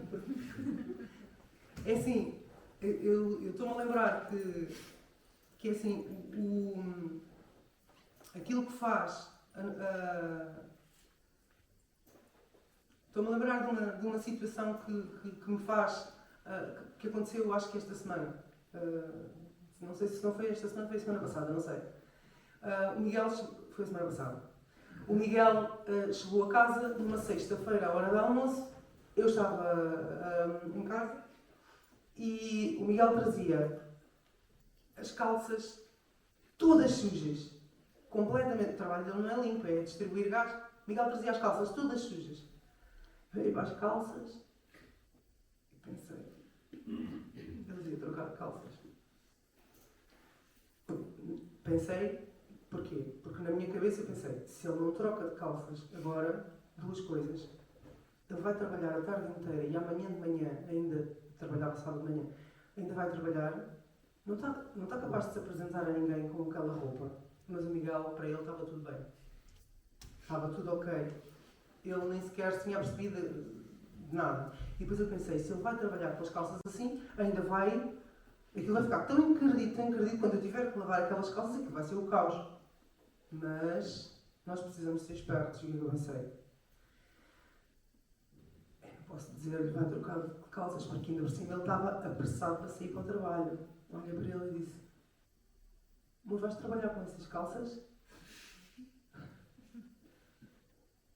É assim, eu estou-me a lembrar que é assim, aquilo que faz. Estou-me a lembrar de uma situação que me faz. Que aconteceu, acho que esta semana. Não sei se não foi esta semana, foi a semana passada, não sei. O Miguel. Foi a semana passada. O Miguel chegou a casa numa sexta-feira, à hora do almoço. Eu estava em casa e o Miguel trazia as calças todas sujas. Completamente. O trabalho dele não é limpo, é distribuir gás. O Miguel trazia as calças todas sujas. Veio para as calças e pensei, ele devia trocar de calças. Pensei, porquê? Porque na minha cabeça eu pensei, se ele não troca de calças agora, duas coisas. ele vai trabalhar a tarde inteira e amanhã de manhã, ainda trabalhava sábado de manhã, ainda vai trabalhar, não está capaz de se apresentar a ninguém com aquela roupa. Mas o Miguel, para ele, estava tudo bem. Estava tudo ok. Ele nem sequer se tinha percebido de nada. E depois eu pensei, se ele vai trabalhar com as calças assim, ainda vai... Aquilo vai ficar tão encardido, quando eu tiver que lavar aquelas calças, aquilo vai ser o caos. Mas nós precisamos ser espertos, e eu pensei. Eu não posso dizer que vai trocar de calças, porque ainda por cima ele estava apressado para sair para o trabalho. Olha para ele e disse, mas vais trabalhar com essas calças?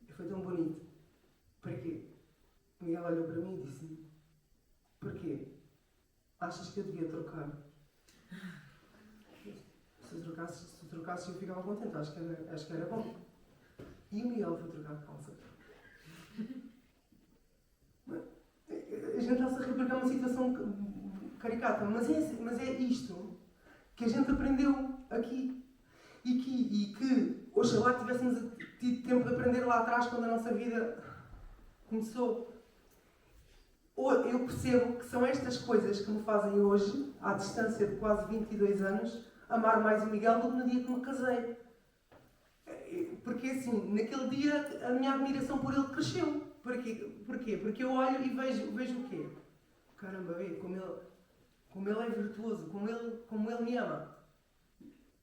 E foi tão bonito. Para quê? Miguel olhou para mim e disse-me, porquê? Achas que eu devia trocar? Se tu trocasses eu ficava contente, acho que era bom. E o Miguel foi trocar de calça. A gente está-se a rir porque é uma situação caricata, mas é isto que a gente aprendeu aqui. E que oxalá tivéssemos tido tempo de aprender lá atrás, quando a nossa vida começou. Eu percebo que são estas coisas que me fazem hoje, à distância de quase 22 anos, amar mais o Miguel do que no dia que me casei. Porque assim, naquele dia a minha admiração por ele cresceu. Porquê? Porque eu olho e vejo o quê? Caramba, vê como ele é virtuoso, como ele me ama.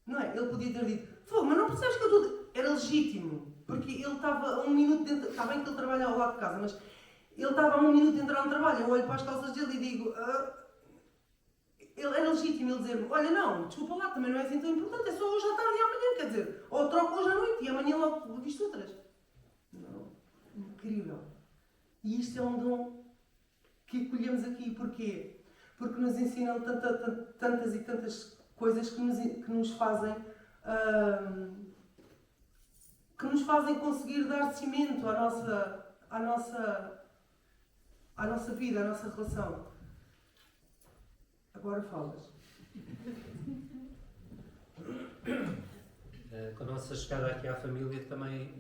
Não é? Ele podia ter dito, mas não percebes que eu estou... Era legítimo. Porque ele estava a 1 minuto dentro... Está bem que ele trabalha ao lado de casa, mas... Ele estava a 1 minuto de entrar no trabalho, eu olho para as calças dele e digo... Ele era legítimo ele dizer-me, olha não, desculpa lá, também não é assim tão importante, é só hoje à tarde e amanhã, quer dizer, ou troco hoje à noite e amanhã logo visto outras. Não, incrível. E isto é um dom que acolhemos aqui, porquê? Porque nos ensinam tantas e tantas coisas que nos fazem... que nos fazem conseguir dar cimento à nossa vida, à nossa relação. Agora falas. Com a nossa chegada aqui à família também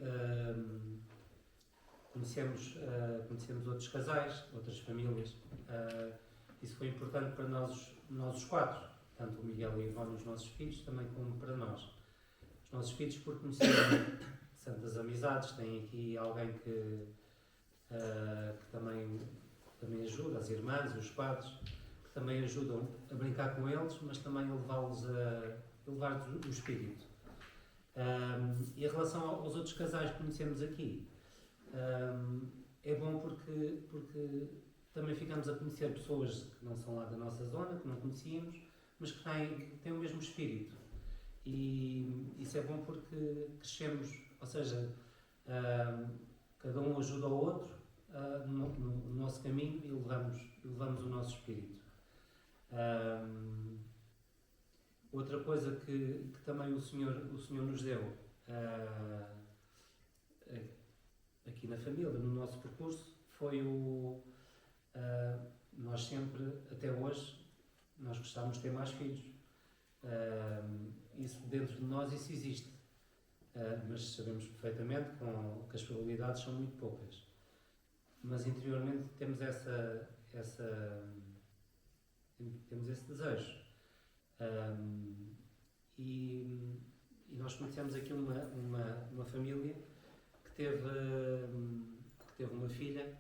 conhecemos outros casais, outras famílias. Isso foi importante para nós os 4, tanto o Miguel e o Ivone, os nossos filhos, também como para nós. Os nossos filhos, por conhecerem santas amizades, têm aqui alguém que também ajuda, as irmãs, os padres, que também ajudam a brincar com eles, mas também a levá-los a elevar o espírito. E em relação aos outros casais que conhecemos aqui, é bom porque também ficamos a conhecer pessoas que não são lá da nossa zona, que não conhecíamos, mas que têm o mesmo espírito. E isso é bom porque crescemos, ou seja, cada um ajuda o outro no nosso caminho e levamos o nosso espírito. Outra coisa que também o Senhor nos deu aqui na família, no nosso percurso, foi nós sempre, até hoje, nós gostávamos de ter mais filhos. Isso dentro de nós, isso existe. Mas sabemos perfeitamente que as probabilidades são muito poucas. Mas interiormente temos temos esse desejo. E nós conhecemos aqui uma família que teve uma filha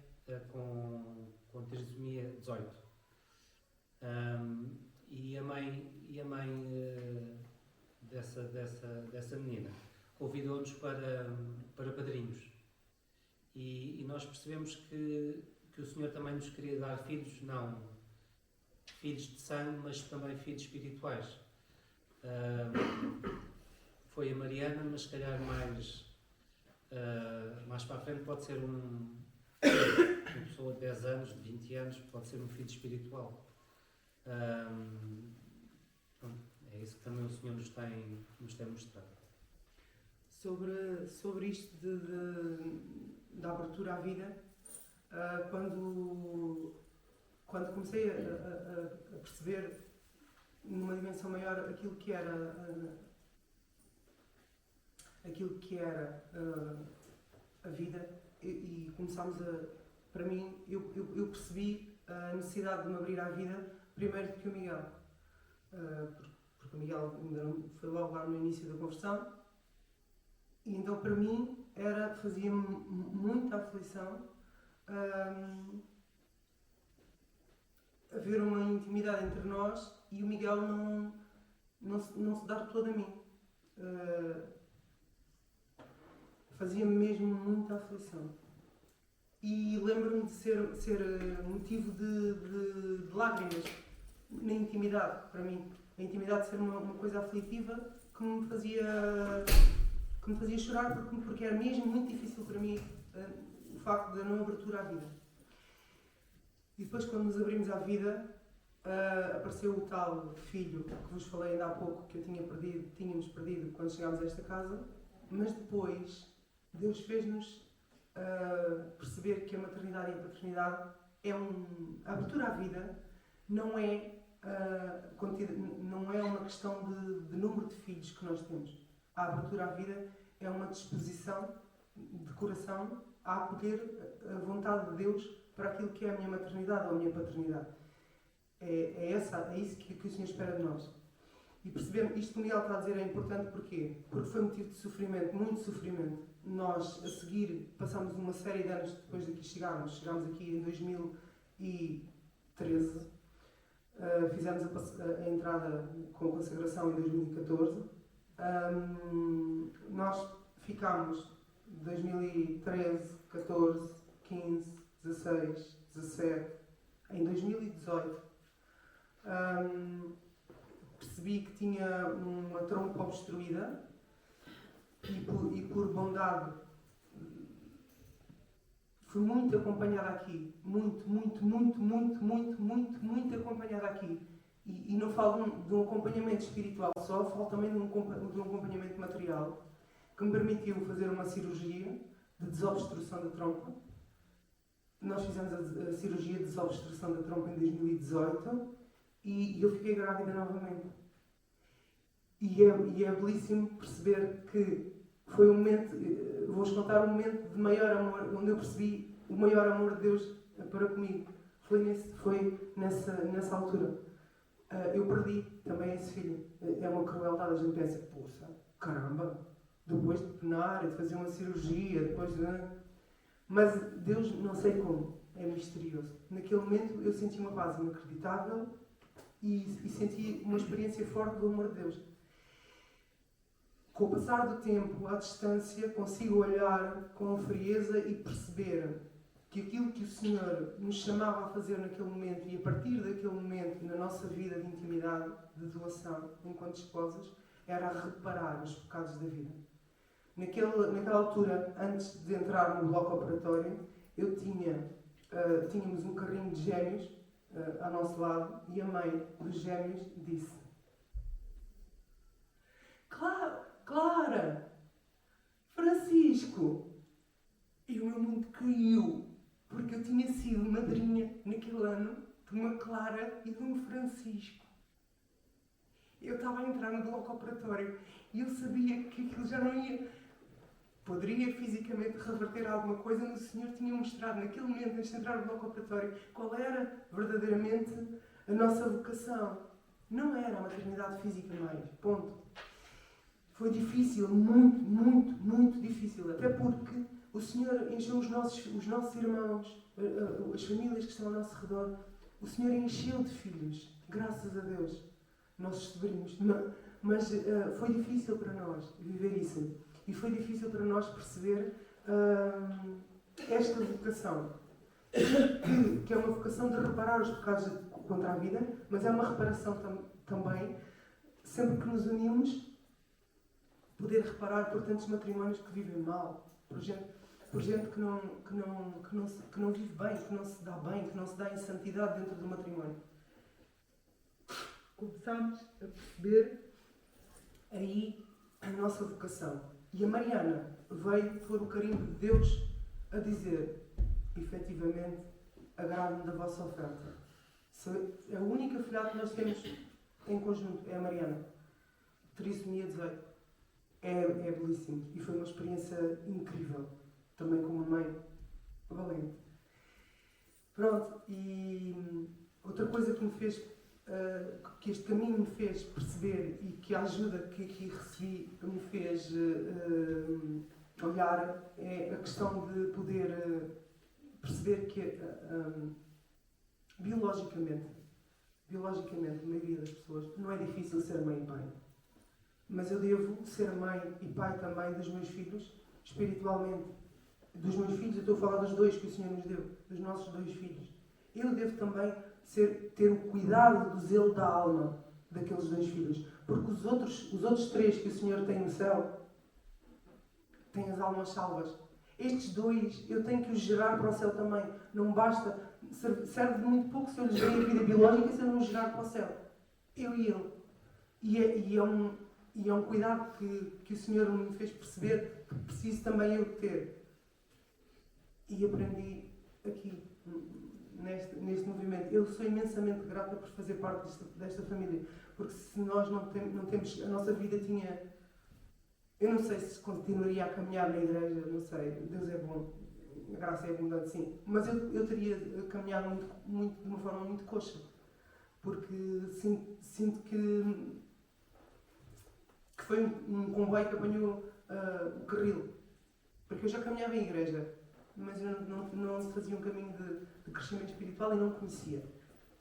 com trissomia 18. E a mãe dessa menina convidou-nos para padrinhos. E nós percebemos que o Senhor também nos queria dar filhos, não filhos de sangue, mas também filhos espirituais. Foi a Mariana, mas se calhar mais para a frente pode ser uma pessoa de 10 anos, de 20 anos, pode ser um filho espiritual. É isso que também o Senhor nos tem mostrado. Sobre isto da abertura à vida, quando comecei a perceber numa dimensão maior aquilo que era a vida e começámos para mim, eu percebi a necessidade de me abrir à vida primeiro do que o Miguel. Porque o Miguel ainda não, foi logo lá no início da conversão. E então, para mim, fazia-me muita aflição haver uma intimidade entre nós e o Miguel não se dar todo a mim. Fazia-me mesmo muita aflição. E lembro-me de ser motivo de lágrimas na intimidade, para mim. A intimidade ser uma coisa aflitiva que me fazia chorar, porque era mesmo muito difícil para mim o facto da não abertura à vida. E depois, quando nos abrimos à vida, apareceu o tal filho que vos falei ainda há pouco, que tínhamos perdido quando chegámos a esta casa, mas depois Deus fez-nos perceber que a maternidade e a paternidade a abertura à vida não é uma questão de número de filhos que nós temos. A abertura à vida é uma disposição de coração a acolher a vontade de Deus para aquilo que é a minha maternidade ou a minha paternidade. É isso que o Senhor espera de nós. E percebemos, isto que o Miguel está a dizer é importante porquê? Porque foi motivo de sofrimento, muito sofrimento. Nós, a seguir, passámos uma série de anos depois daqui chegámos. Chegámos aqui em 2013. Fizemos a entrada com a consagração em 2014. Nós ficámos 2013, 14, 15, 16, 17. Em 2018 percebi que tinha uma trompa obstruída e por bondade fui muito acompanhada aqui, muito acompanhada aqui. E não falo de um acompanhamento espiritual só, falo também de um acompanhamento material que me permitiu fazer uma cirurgia de desobstrução da trompa. Nós fizemos a cirurgia de desobstrução da trompa em 2018 e eu fiquei grávida novamente. E é belíssimo perceber que foi um momento, vou-vos contar um momento de maior amor, onde eu percebi o maior amor de Deus para comigo. Foi nessa altura. Eu perdi também esse filho. É uma crueldade, a gente pensa, poxa, caramba, depois de penar, de fazer uma cirurgia, depois de... Mas Deus, não sei como, é misterioso. Naquele momento eu senti uma paz inacreditável e senti uma experiência forte do amor de Deus. Com o passar do tempo, à distância, consigo olhar com frieza e perceber que aquilo que o Senhor nos chamava a fazer naquele momento e a partir daquele momento na nossa vida de intimidade, de doação, enquanto esposas, era a reparar os pecados da vida. Naquela altura, antes de entrar no bloco operatório, tínhamos um carrinho de gêmeos ao nosso lado e a mãe dos gêmeos disse: Clara, Francisco. E o meu mundo caiu, porque eu tinha sido madrinha naquele ano de uma Clara e de um Francisco. Eu estava a entrar no bloco operatório e eu sabia que aquilo já não poderia fisicamente reverter alguma coisa, mas o Senhor tinha mostrado naquele momento, antes de entrar no bloco operatório, qual era verdadeiramente a nossa vocação. Não era a maternidade física mais, ponto. Foi difícil, muito difícil, até porque o Senhor encheu os nossos irmãos, as famílias que estão ao nosso redor, o Senhor encheu de filhos, graças a Deus, nossos sobrinhos, mas foi difícil para nós viver isso, e foi difícil para nós perceber esta vocação, que é uma vocação de reparar os pecados contra a vida, mas é uma reparação também, sempre que nos unimos, poder reparar por tantos matrimónios que vivem mal, por gente que não vive bem, que não se dá bem, que não se dá em santidade dentro do matrimónio. Começamos a perceber aí a nossa vocação. E a Mariana veio pôr o carimbo de Deus a dizer: efetivamente, agrado-me da vossa oferta. A única filhada que nós temos em conjunto é a Mariana. Trissomia 18. É belíssimo. E foi uma experiência incrível. Também com uma mãe valente. Pronto, e outra coisa que me fez, que este caminho me fez perceber e que a ajuda que aqui recebi me fez olhar é a questão de poder perceber que biologicamente, a maioria das pessoas, não é difícil ser mãe e pai. Mas eu devo ser mãe e pai também dos meus filhos, espiritualmente. Dos meus filhos, eu estou a falar dos 2 que o Senhor nos deu, dos nossos 2 filhos. Eu devo também ter o cuidado do zelo da alma daqueles 2 filhos. Porque os outros 3 que o Senhor tem no céu, têm as almas salvas. Estes 2, eu tenho que os gerar para o céu também. Não basta, serve de muito pouco se eu lhes dei a vida biológica se eu não os gerar para o céu. Eu e ele. E é um cuidado que o Senhor me fez perceber que preciso também eu ter. E aprendi aqui, neste movimento. Eu sou imensamente grata por fazer parte desta família. Porque se nós não temos... A nossa vida tinha... Eu não sei se continuaria a caminhar na igreja, não sei. Deus é bom. A graça é abundante, sim. Mas eu teria caminhado muito, de uma forma muito coxa. Porque sinto que foi um comboio que apanhou o carril. Porque eu já caminhava em igreja, mas eu não fazia um caminho de crescimento espiritual e não conhecia.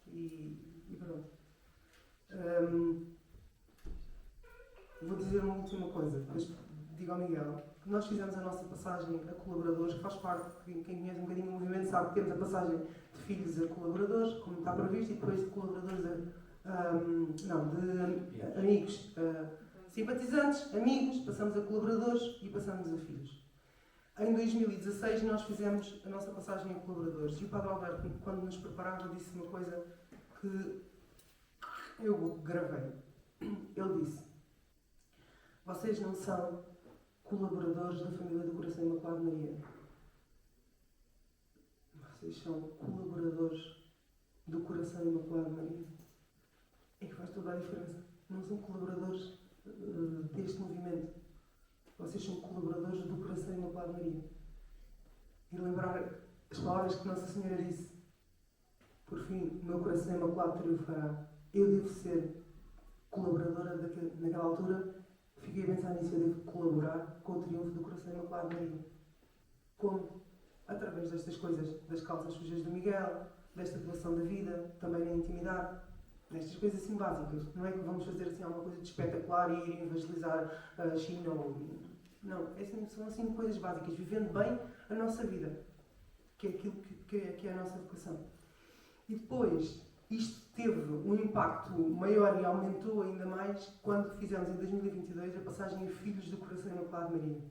E pronto. Vou dizer uma última coisa, depois digo ao Miguel. Nós fizemos a nossa passagem a colaboradores, que faz parte, quem conhece um bocadinho o movimento sabe que temos a passagem de filhos a colaboradores, como está previsto, e depois de colaboradores de amigos, simpatizantes, amigos, passamos a colaboradores e passamos a filhos. Em 2016 nós fizemos a nossa passagem a colaboradores e o Padre Alberto, quando nos preparava, disse uma coisa que eu gravei. Ele disse: vocês não são colaboradores da família do Coração Imaculado de Maria. Vocês são colaboradores do Coração Imaculado de Maria. É que faz toda a diferença. Não são colaboradores deste movimento. Vocês são colaboradores do Coração Imaculado de Maria. E lembrar as palavras que Nossa Senhora disse: por fim, o meu coração imaculado triunfará. Eu devo ser colaboradora naquela altura. Fiquei a pensar nisso, eu devo colaborar com o triunfo do Coração Imaculado de Maria. Como? Através destas coisas, das calças sujas do Miguel, desta doação da vida, também na intimidade, nestas coisas assim básicas. Não é que vamos fazer assim alguma coisa de espetacular e ir evangelizar a China ou... Não, são assim coisas básicas, vivendo bem a nossa vida, que é aquilo que é a nossa vocação. E depois, isto teve um impacto maior e aumentou ainda mais quando fizemos em 2022 a passagem a Filhos do Coração Imaculado de Maria.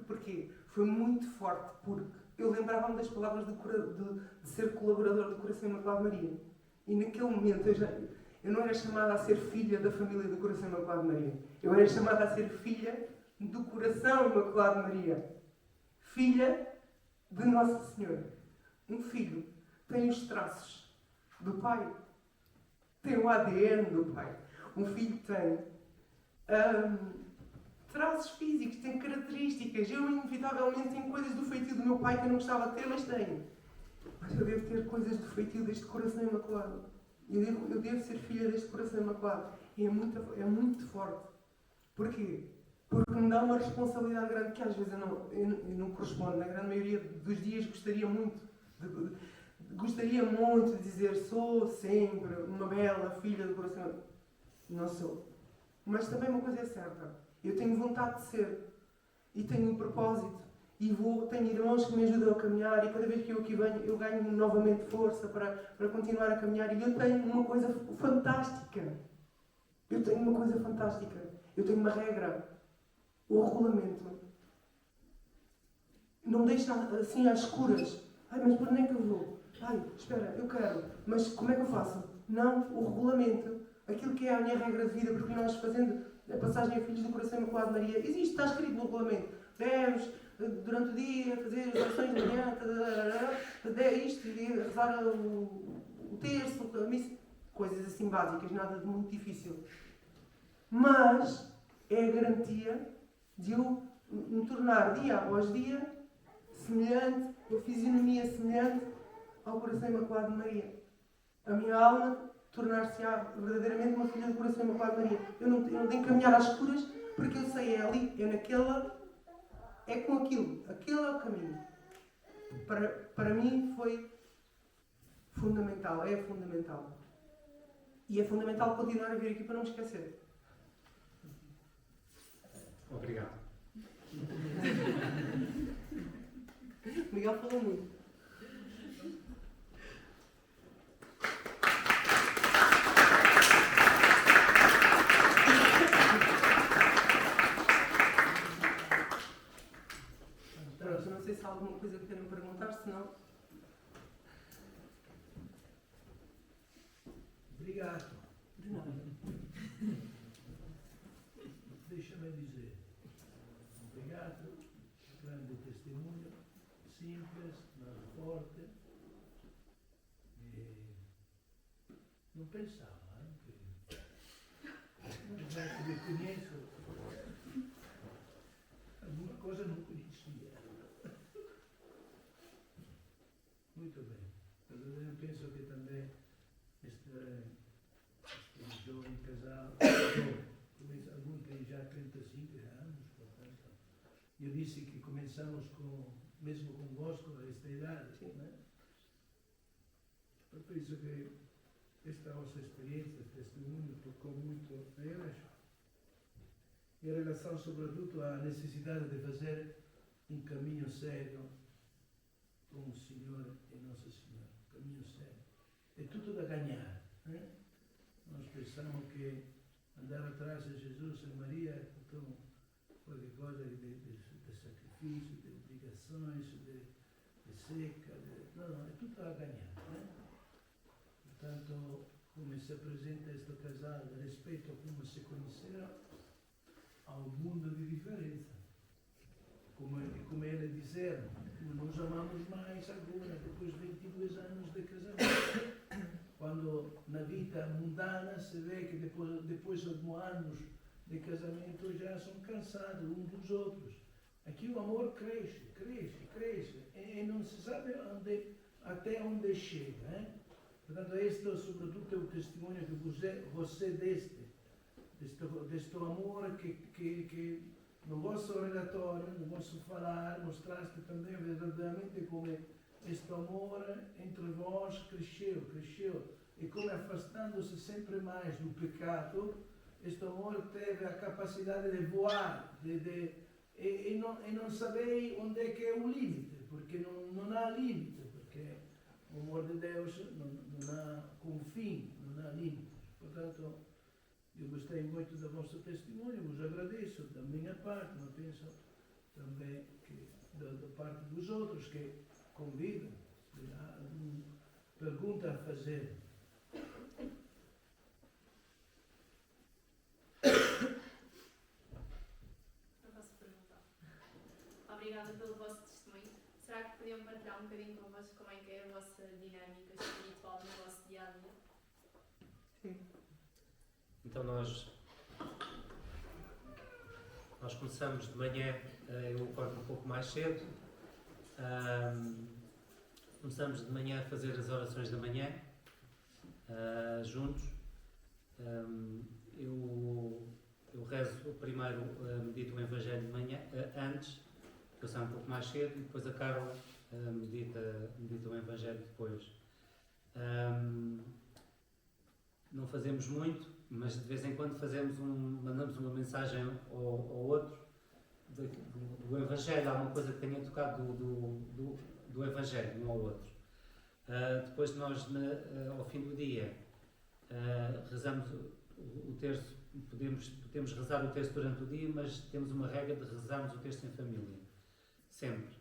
Porquê? Foi muito forte, porque eu lembrava-me das palavras de ser colaborador do Coração Imaculado de Maria. E naquele momento eu não era chamada a ser filha da família do Coração Imaculado de Maria. Eu era chamada a ser filha do Coração Imaculado de Maria. Filha de Nossa Senhora. Um filho tem os traços do pai. Tem o ADN do pai. Um filho tem traços físicos, tem características. Eu, inevitavelmente, tenho coisas do feitio do meu pai que eu não gostava de ter, mas tenho. Mas eu devo ter coisas do feitio deste Coração Imaculado. Eu devo ser filha deste Coração Imaculado. E é muito forte. Porquê? Porque me dá uma responsabilidade grande que às vezes eu não correspondo. Na grande maioria dos dias gostaria muito de dizer: sou sempre uma bela filha do Coração. Não sou. Mas também uma coisa é certa. Eu tenho vontade de ser. E tenho um propósito. E tenho irmãos que me ajudam a caminhar. E cada vez que eu aqui venho, eu ganho novamente força para continuar a caminhar. E eu tenho uma coisa fantástica. Eu tenho uma regra. O regulamento. Não me deixa assim às escuras. Ai, mas por onde é que eu vou? Ai, espera, eu quero. Mas como é que eu faço? Não, o regulamento. Aquilo que é a minha regra de vida, porque nós fazendo a passagem a Filhos do Coração Imaculado de Maria, existe, está escrito no regulamento. Deves, durante o dia, fazer as orações de manhã, isto, rezar o terço, a missa, coisas assim básicas, nada de muito difícil. Mas é a garantia de eu me tornar dia após dia semelhante fisionomia semelhante ao coração imaculado de Maria. A minha alma tornar-se-á verdadeiramente uma filha do coração imaculado de Maria. Eu não tenho que caminhar às escuras, porque eu sei, é ali, é naquela, é com aquilo. Aquele é o caminho. Para mim foi fundamental, é fundamental. E é fundamental continuar a vir aqui para não me esquecer. Obrigado. O Miguel falou muito. Pronto, não sei se há alguma coisa que queiram perguntar, senão... Obrigado. De nada. Deixa-me dizer, obrigado, grande testemunho, simples, mas forte. Não pensava que já que eu conheço, alguma coisa não conhecia. Muito bem. Mas eu penso que também este jovem casal, alguns têm já 35 anos, portanto, eu disse que começamos mesmo convosco a esta idade, né? Eu penso que esta vossa experiência, este testemunho, tocou muito a eles, em relação sobretudo à necessidade de fazer um caminho sério com o Senhor e Nossa Senhora, um caminho sério. É tudo a ganhar, né? Nós pensamos que andar atrás de Jesus e Maria é qualquer coisa de sacrifício, de obrigações, de seca. Não, é tudo a ganhar, né? Portanto, como se apresenta este casal, respeito a como se conheceram, há um mundo de diferença. Como eles disseram, nos amamos mais agora, depois de 22 anos de casamento. Quando na vida mundana se vê que depois de alguns anos de casamento já são cansados uns dos outros. Aqui o amor cresce, e não se sabe até onde chega. Hein? Portanto, este sobretudo é o testemunho que você deste amor que no vosso relatório, no vosso falar, mostraste também verdadeiramente como este amor entre vós cresceu, e como afastando-se sempre mais do pecado, este amor teve a capacidade de voar, e não saber onde é que é o limite, porque não há limite, porque o amor de Deus não há confim, não há limites. Portanto, eu gostei muito do vosso testemunho, vos agradeço da minha parte, mas penso também que da parte dos outros que convidam, se há alguma pergunta a fazer. Eu posso perguntar. Obrigada pelo vosso testemunho. Será que podiam partilhar um bocadinho convosco como é que é a vossa dinâmica espiritual no vosso dia-a-dia? Sim. Então nós começamos de manhã, eu acordo um pouco mais cedo, começamos de manhã a fazer as orações da manhã, juntos. Eu rezo primeiro, medito o Evangelho de manhã, antes, que eu saio um pouco mais cedo, e depois a Carla medita o Evangelho depois. Não fazemos muito, mas de vez em quando mandamos uma mensagem ao outro do Evangelho. Há uma coisa que tenha tocado do Evangelho, um ao outro. Depois nós, ao fim do dia, rezamos o terço. Podemos rezar o terço durante o dia, mas temos uma regra de rezarmos o terço em família. Sempre.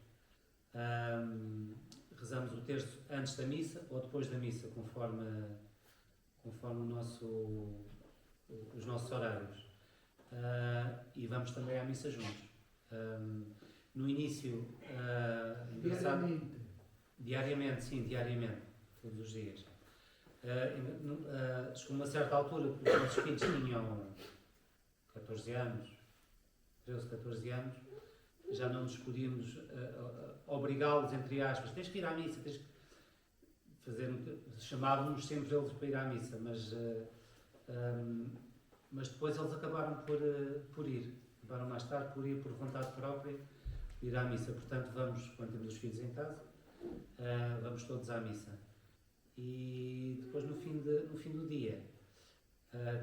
Rezamos o terço antes da missa ou depois da missa, conforme os nossos horários. E vamos também à missa juntos. No início... Diariamente, sim, diariamente. Todos os dias. Chegou uma certa altura, porque os nossos filhos tinham 14 anos, 13, 14 anos, já não nos podíamos obrigá-los, entre aspas, tens que ir à missa, tens que fazer, chamávamos sempre eles para ir à missa, mas depois eles acabaram por ir, acabaram mais tarde por ir por vontade própria, ir à missa. Portanto, vamos, quando temos os filhos em casa, vamos todos à missa. E depois no fim do dia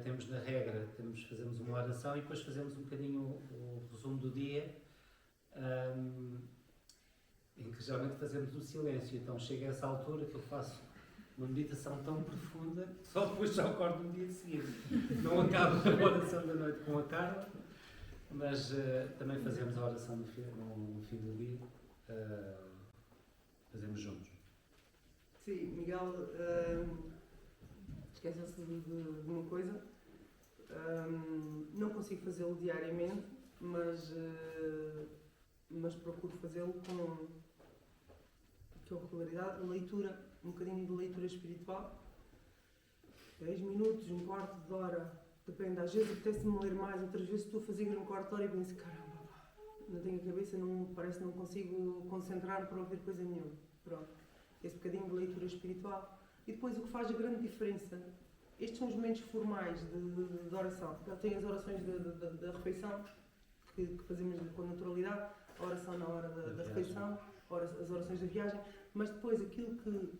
temos na regra, fazemos uma oração e depois fazemos um bocadinho o resumo do dia, em que geralmente fazemos o silêncio. Então chega a essa altura que eu faço uma meditação tão profunda que só depois já acordo no dia seguinte. Não acabo a oração da noite com a Carla, mas também fazemos a oração no fim do dia, fazemos juntos. Sim, Miguel esqueceu-se de uma coisa. Não consigo fazê-lo diariamente, mas procuro fazê-lo com regularidade. Leitura, um bocadinho de leitura espiritual, 10 minutos, um quarto de hora, depende. Às vezes apetece-me ler mais, outras vezes estou a fazer um quarto de hora e penso, caramba, não tenho a cabeça, parece que não consigo concentrar-me para ouvir coisa nenhuma. Pronto, esse bocadinho de leitura espiritual. E depois o que faz a grande diferença, estes são os momentos formais de oração. Tem as orações da refeição, que fazemos com naturalidade, a oração na hora da refeição, as orações da viagem, mas depois aquilo que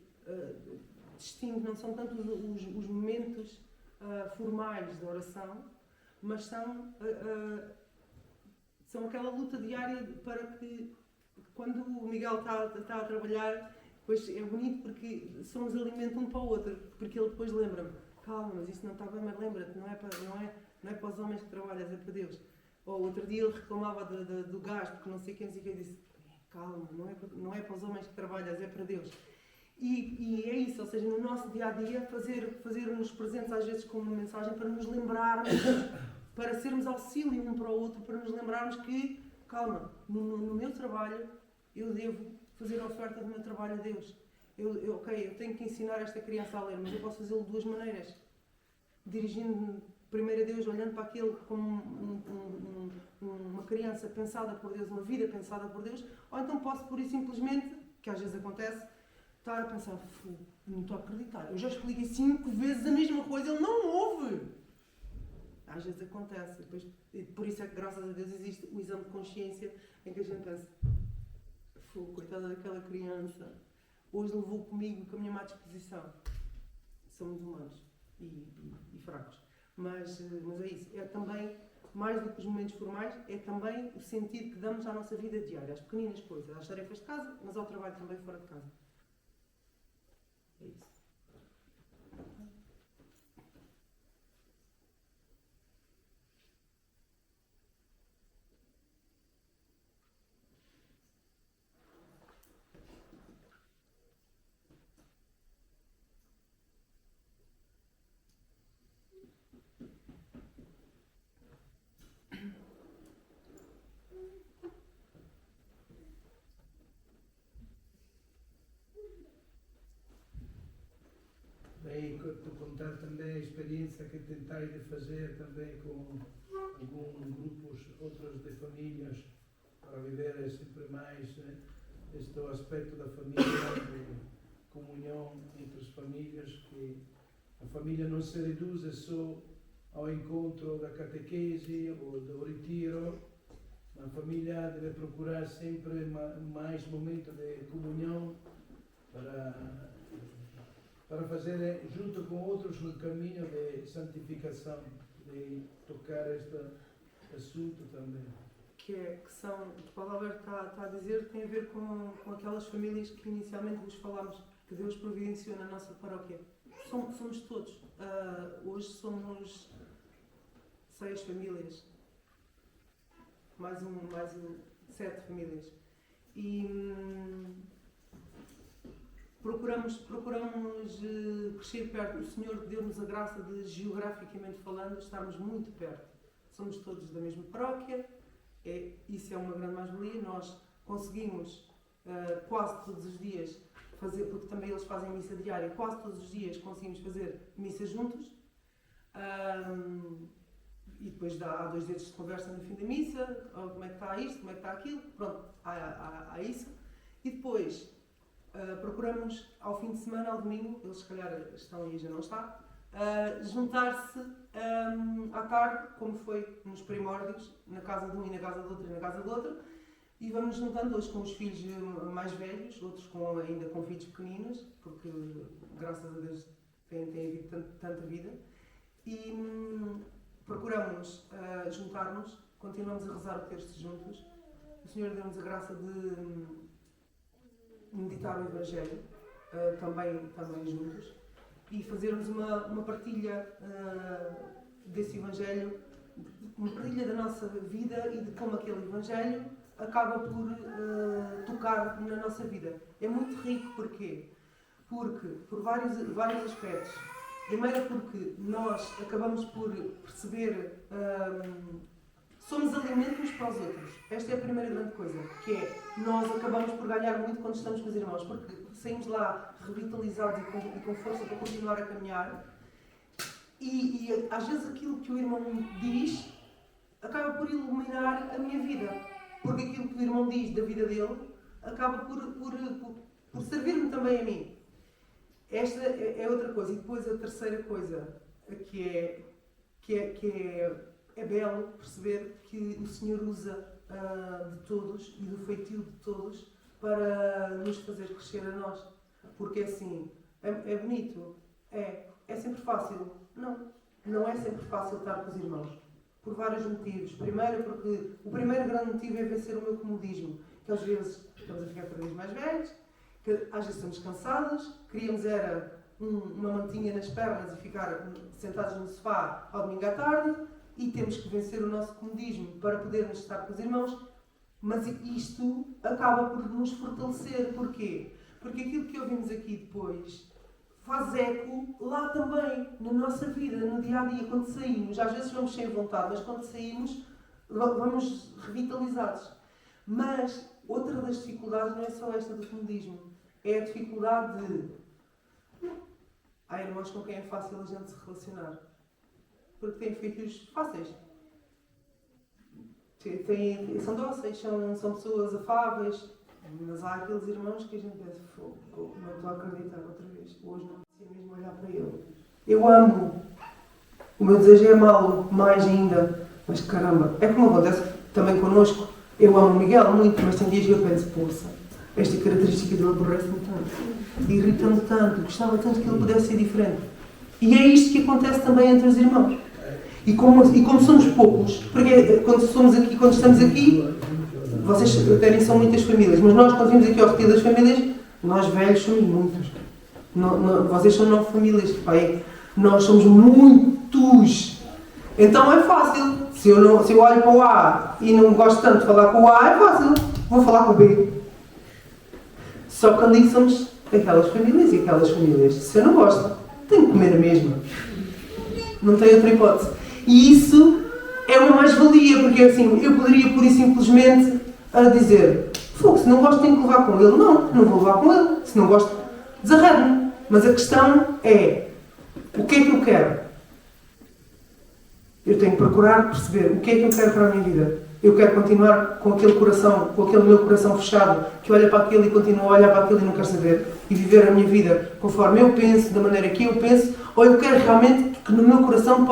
distingue não são tanto os momentos formais da oração, mas são aquela luta diária para que, quando o Miguel está a trabalhar, depois é bonito porque somos alimento um para o outro, porque ele depois lembra-me, calma, mas isso não está bem, mas lembra-te, não é para os homens que trabalhas, é para Deus. Ou outro dia ele reclamava do gás, porque não sei quem, eu disse, calma, não é para os homens que trabalhas, é para Deus. E é isso, ou seja, no nosso dia-a-dia, fazer-nos presentes às vezes com uma mensagem para nos lembrarmos, para sermos auxílio um para o outro, para nos lembrarmos que, calma, no meu trabalho, eu devo fazer a oferta do meu trabalho a Deus. Eu tenho que ensinar esta criança a ler, mas eu posso fazê-lo de duas maneiras. Dirigindo-me primeiro a Deus, olhando para aquele como uma criança pensada por Deus, uma vida pensada por Deus, ou então posso, pura e simplesmente, que às vezes acontece, estar a pensar, não estou a acreditar, eu já expliquei 5 vezes a mesma coisa, ele não ouve. Às vezes acontece, e por isso é que, graças a Deus, existe o exame de consciência, em que a gente pensa, coitada daquela criança, hoje levou comigo, com a minha má disposição. Somos humanos e fracos. Mas é isso, é também, mais do que os momentos formais, é também o sentido que damos à nossa vida diária, às pequeninas coisas, às tarefas de casa, mas ao trabalho também fora de casa. É isso. Bem, tu contar também a experiência que tentai de fazer também com alguns grupos, outros de famílias, para viver sempre mais este aspecto da família, de comunhão entre as famílias, que a família não se reduz só ao encontro da catequese ou do retiro. A família deve procurar sempre mais momentos de comunhão para fazer junto com outros um caminho de santificação, de tocar este assunto também. Que são, o que o Alberto está a dizer, tem a ver com aquelas famílias que inicialmente vos falámos, que Deus providenciou na nossa paróquia. Somos todos. Hoje somos 6 famílias. Mais 7 famílias. E procuramos crescer perto. O Senhor deu-nos a graça de, geograficamente falando, estarmos muito perto. Somos todos da mesma paróquia. Isso é uma grande mais-valia. Nós conseguimos quase todos os dias fazer, porque também eles fazem missa diária, quase todos os dias conseguimos fazer missa juntos. e depois há 2 dedos de conversa no fim da missa, como é que está isto, como é que está aquilo, pronto, há isso. E depois procuramos ao fim de semana, ao domingo, eles se calhar estão aí e já não está, juntar-se à tarde, como foi nos primórdios, na casa de um e na casa do outro e na casa do outro, e vamos juntando, hoje com os filhos mais velhos, outros ainda com filhos pequeninos, porque graças a Deus tem havido tanta vida, e procuramos juntar-nos, continuamos a rezar o terço juntos. O Senhor deu-nos a graça de meditar o Evangelho, também juntos, e fazermos uma partilha desse Evangelho, uma partilha da nossa vida e de como aquele Evangelho acaba por tocar na nossa vida. É muito rico, porquê? Porque, por vários aspectos. Primeiro porque nós acabamos por perceber, somos alimento uns para os outros. Esta é a primeira grande coisa, que é, nós acabamos por ganhar muito quando estamos com os irmãos, porque saímos lá revitalizados e com força para continuar a caminhar, e às vezes aquilo que o irmão diz acaba por iluminar a minha vida, porque aquilo que o irmão diz da vida dele acaba por servir-me também a mim. Esta é outra coisa. E depois a terceira coisa, que é belo perceber que o Senhor usa de todos e do feitio de todos para nos fazer crescer a nós. Porque assim, é bonito, é sempre fácil. Não é sempre fácil estar com os irmãos. Por vários motivos. Primeiro, porque o primeiro grande motivo é vencer o meu comodismo. Que às vezes estamos a ficar cada vez mais velhos, que às vezes estamos cansados, queríamos era uma mantinha nas pernas e ficar sentados no sofá ao domingo à tarde, e temos que vencer o nosso comodismo para podermos estar com os irmãos, mas isto acaba por nos fortalecer. Porquê? Porque aquilo que ouvimos aqui depois faz eco lá também, na nossa vida, no dia-a-dia, quando saímos. Às vezes vamos sem vontade, mas quando saímos vamos revitalizados. Mas outra das dificuldades não é só esta do comodismo, é a dificuldade de... Há irmãos com quem é fácil a gente se relacionar, porque têm filhos fáceis. São dóceis, são pessoas afáveis, mas há aqueles irmãos que a gente pensa, não estou a acreditar outra vez, hoje não consigo mesmo olhar para ele. Eu amo, o meu desejo é amá-lo mais ainda, mas caramba, é como acontece também connosco. Eu amo o Miguel muito, mas tem dias que eu penso, poça, esta característica dele aborrece-me tanto, irrita-me tanto, gostava tanto que ele pudesse ser diferente. E é isto que acontece também entre os irmãos. E como somos poucos, porque quando estamos aqui, vocês terem são muitas famílias, mas nós quando vimos aqui ao retiro das famílias, nós velhos somos muitos. Vocês são 9 famílias, pai. Nós somos muitos. Então é fácil. Se eu olho para o A e não gosto tanto de falar com o A, é fácil. Vou falar com o B. Só que ali somos aquelas famílias e aquelas famílias. Se eu não gosto, tenho que comer a mesma. Não tem outra hipótese. E isso é uma mais-valia, porque assim, eu poderia pura e simplesmente dizer, se não gosto tenho que levar com ele. Não vou levar com ele. Se não gosto, desarrego-me. Mas a questão é, o que é que eu quero? Eu tenho que procurar perceber o que é que eu quero para a minha vida. Eu quero continuar com aquele coração, com aquele meu coração fechado, que olha para aquele e continua a olhar para aquele e não quer saber, e viver a minha vida conforme eu penso, da maneira que eu penso, ou eu quero realmente que no meu coração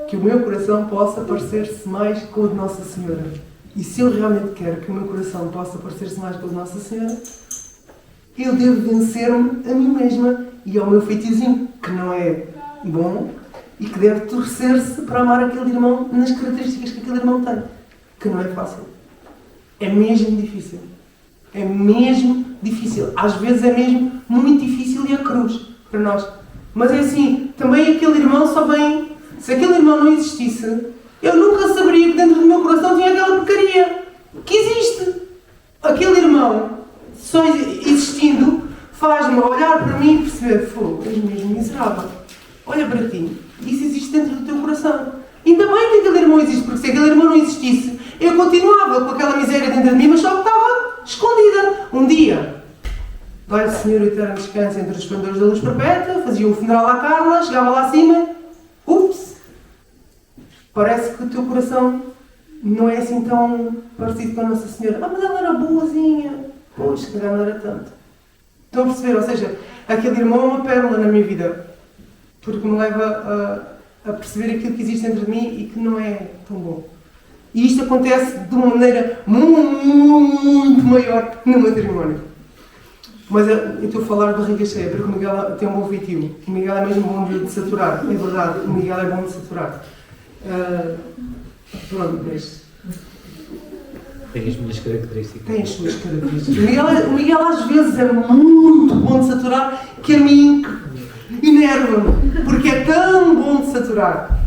que o meu coração possa parecer-se mais com o de Nossa Senhora. E se eu realmente quero que o meu coração possa parecer-se mais com o de Nossa Senhora, eu devo vencer-me a mim mesma e ao meu feitiozinho, que não é bom e que deve torcer-se para amar aquele irmão nas características que aquele irmão tem, que não é fácil. É mesmo difícil. É mesmo difícil. Às vezes é mesmo muito difícil e a cruz para nós. Mas é assim, também aquele irmão só vem... Se aquele irmão não existisse, eu nunca saberia que dentro do meu coração tinha aquela porcaria que existe. Aquele irmão, só existindo, faz-me olhar para mim e perceber, és mesmo miserável. Olha para ti, isso existe dentro do teu coração. Ainda bem que aquele irmão existe, porque se aquele irmão não existisse, eu continuava com aquela miséria dentro de mim, mas só que estava escondida. Um dia, Pai Senhor eterno descansa entre os esplendores da luz perpétua, fazia o funeral à Carla, chegava lá acima, ups! Parece que o teu coração não é assim tão parecido com a Nossa Senhora. Ah, mas ela era boazinha. Pois, se calhar não era tanto. Estão a perceber? Ou seja, aquele irmão é uma pérola na minha vida. Porque me leva a perceber aquilo que existe dentro de mim e que não é tão bom. E isto acontece de uma maneira muito maior no matrimónio. Mas eu estou a falar de barriga cheia, porque o Miguel tem um bom feitio. O Miguel é mesmo bom de saturar. É verdade, o Miguel é bom de saturar. Pronto, mas... Tem as minhas características. Tem as suas características. O Miguel às vezes é muito bom de saturar que a mim enerva-me, porque é tão bom de saturar.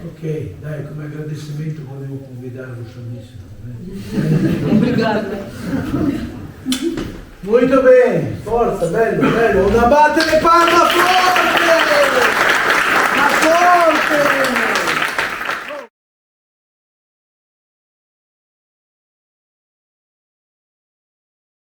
Ok, dai, come agradecimento volevo convidarvi a missa. Obrigada. Muito bem, forza, bello, bello, una batte le palma forte!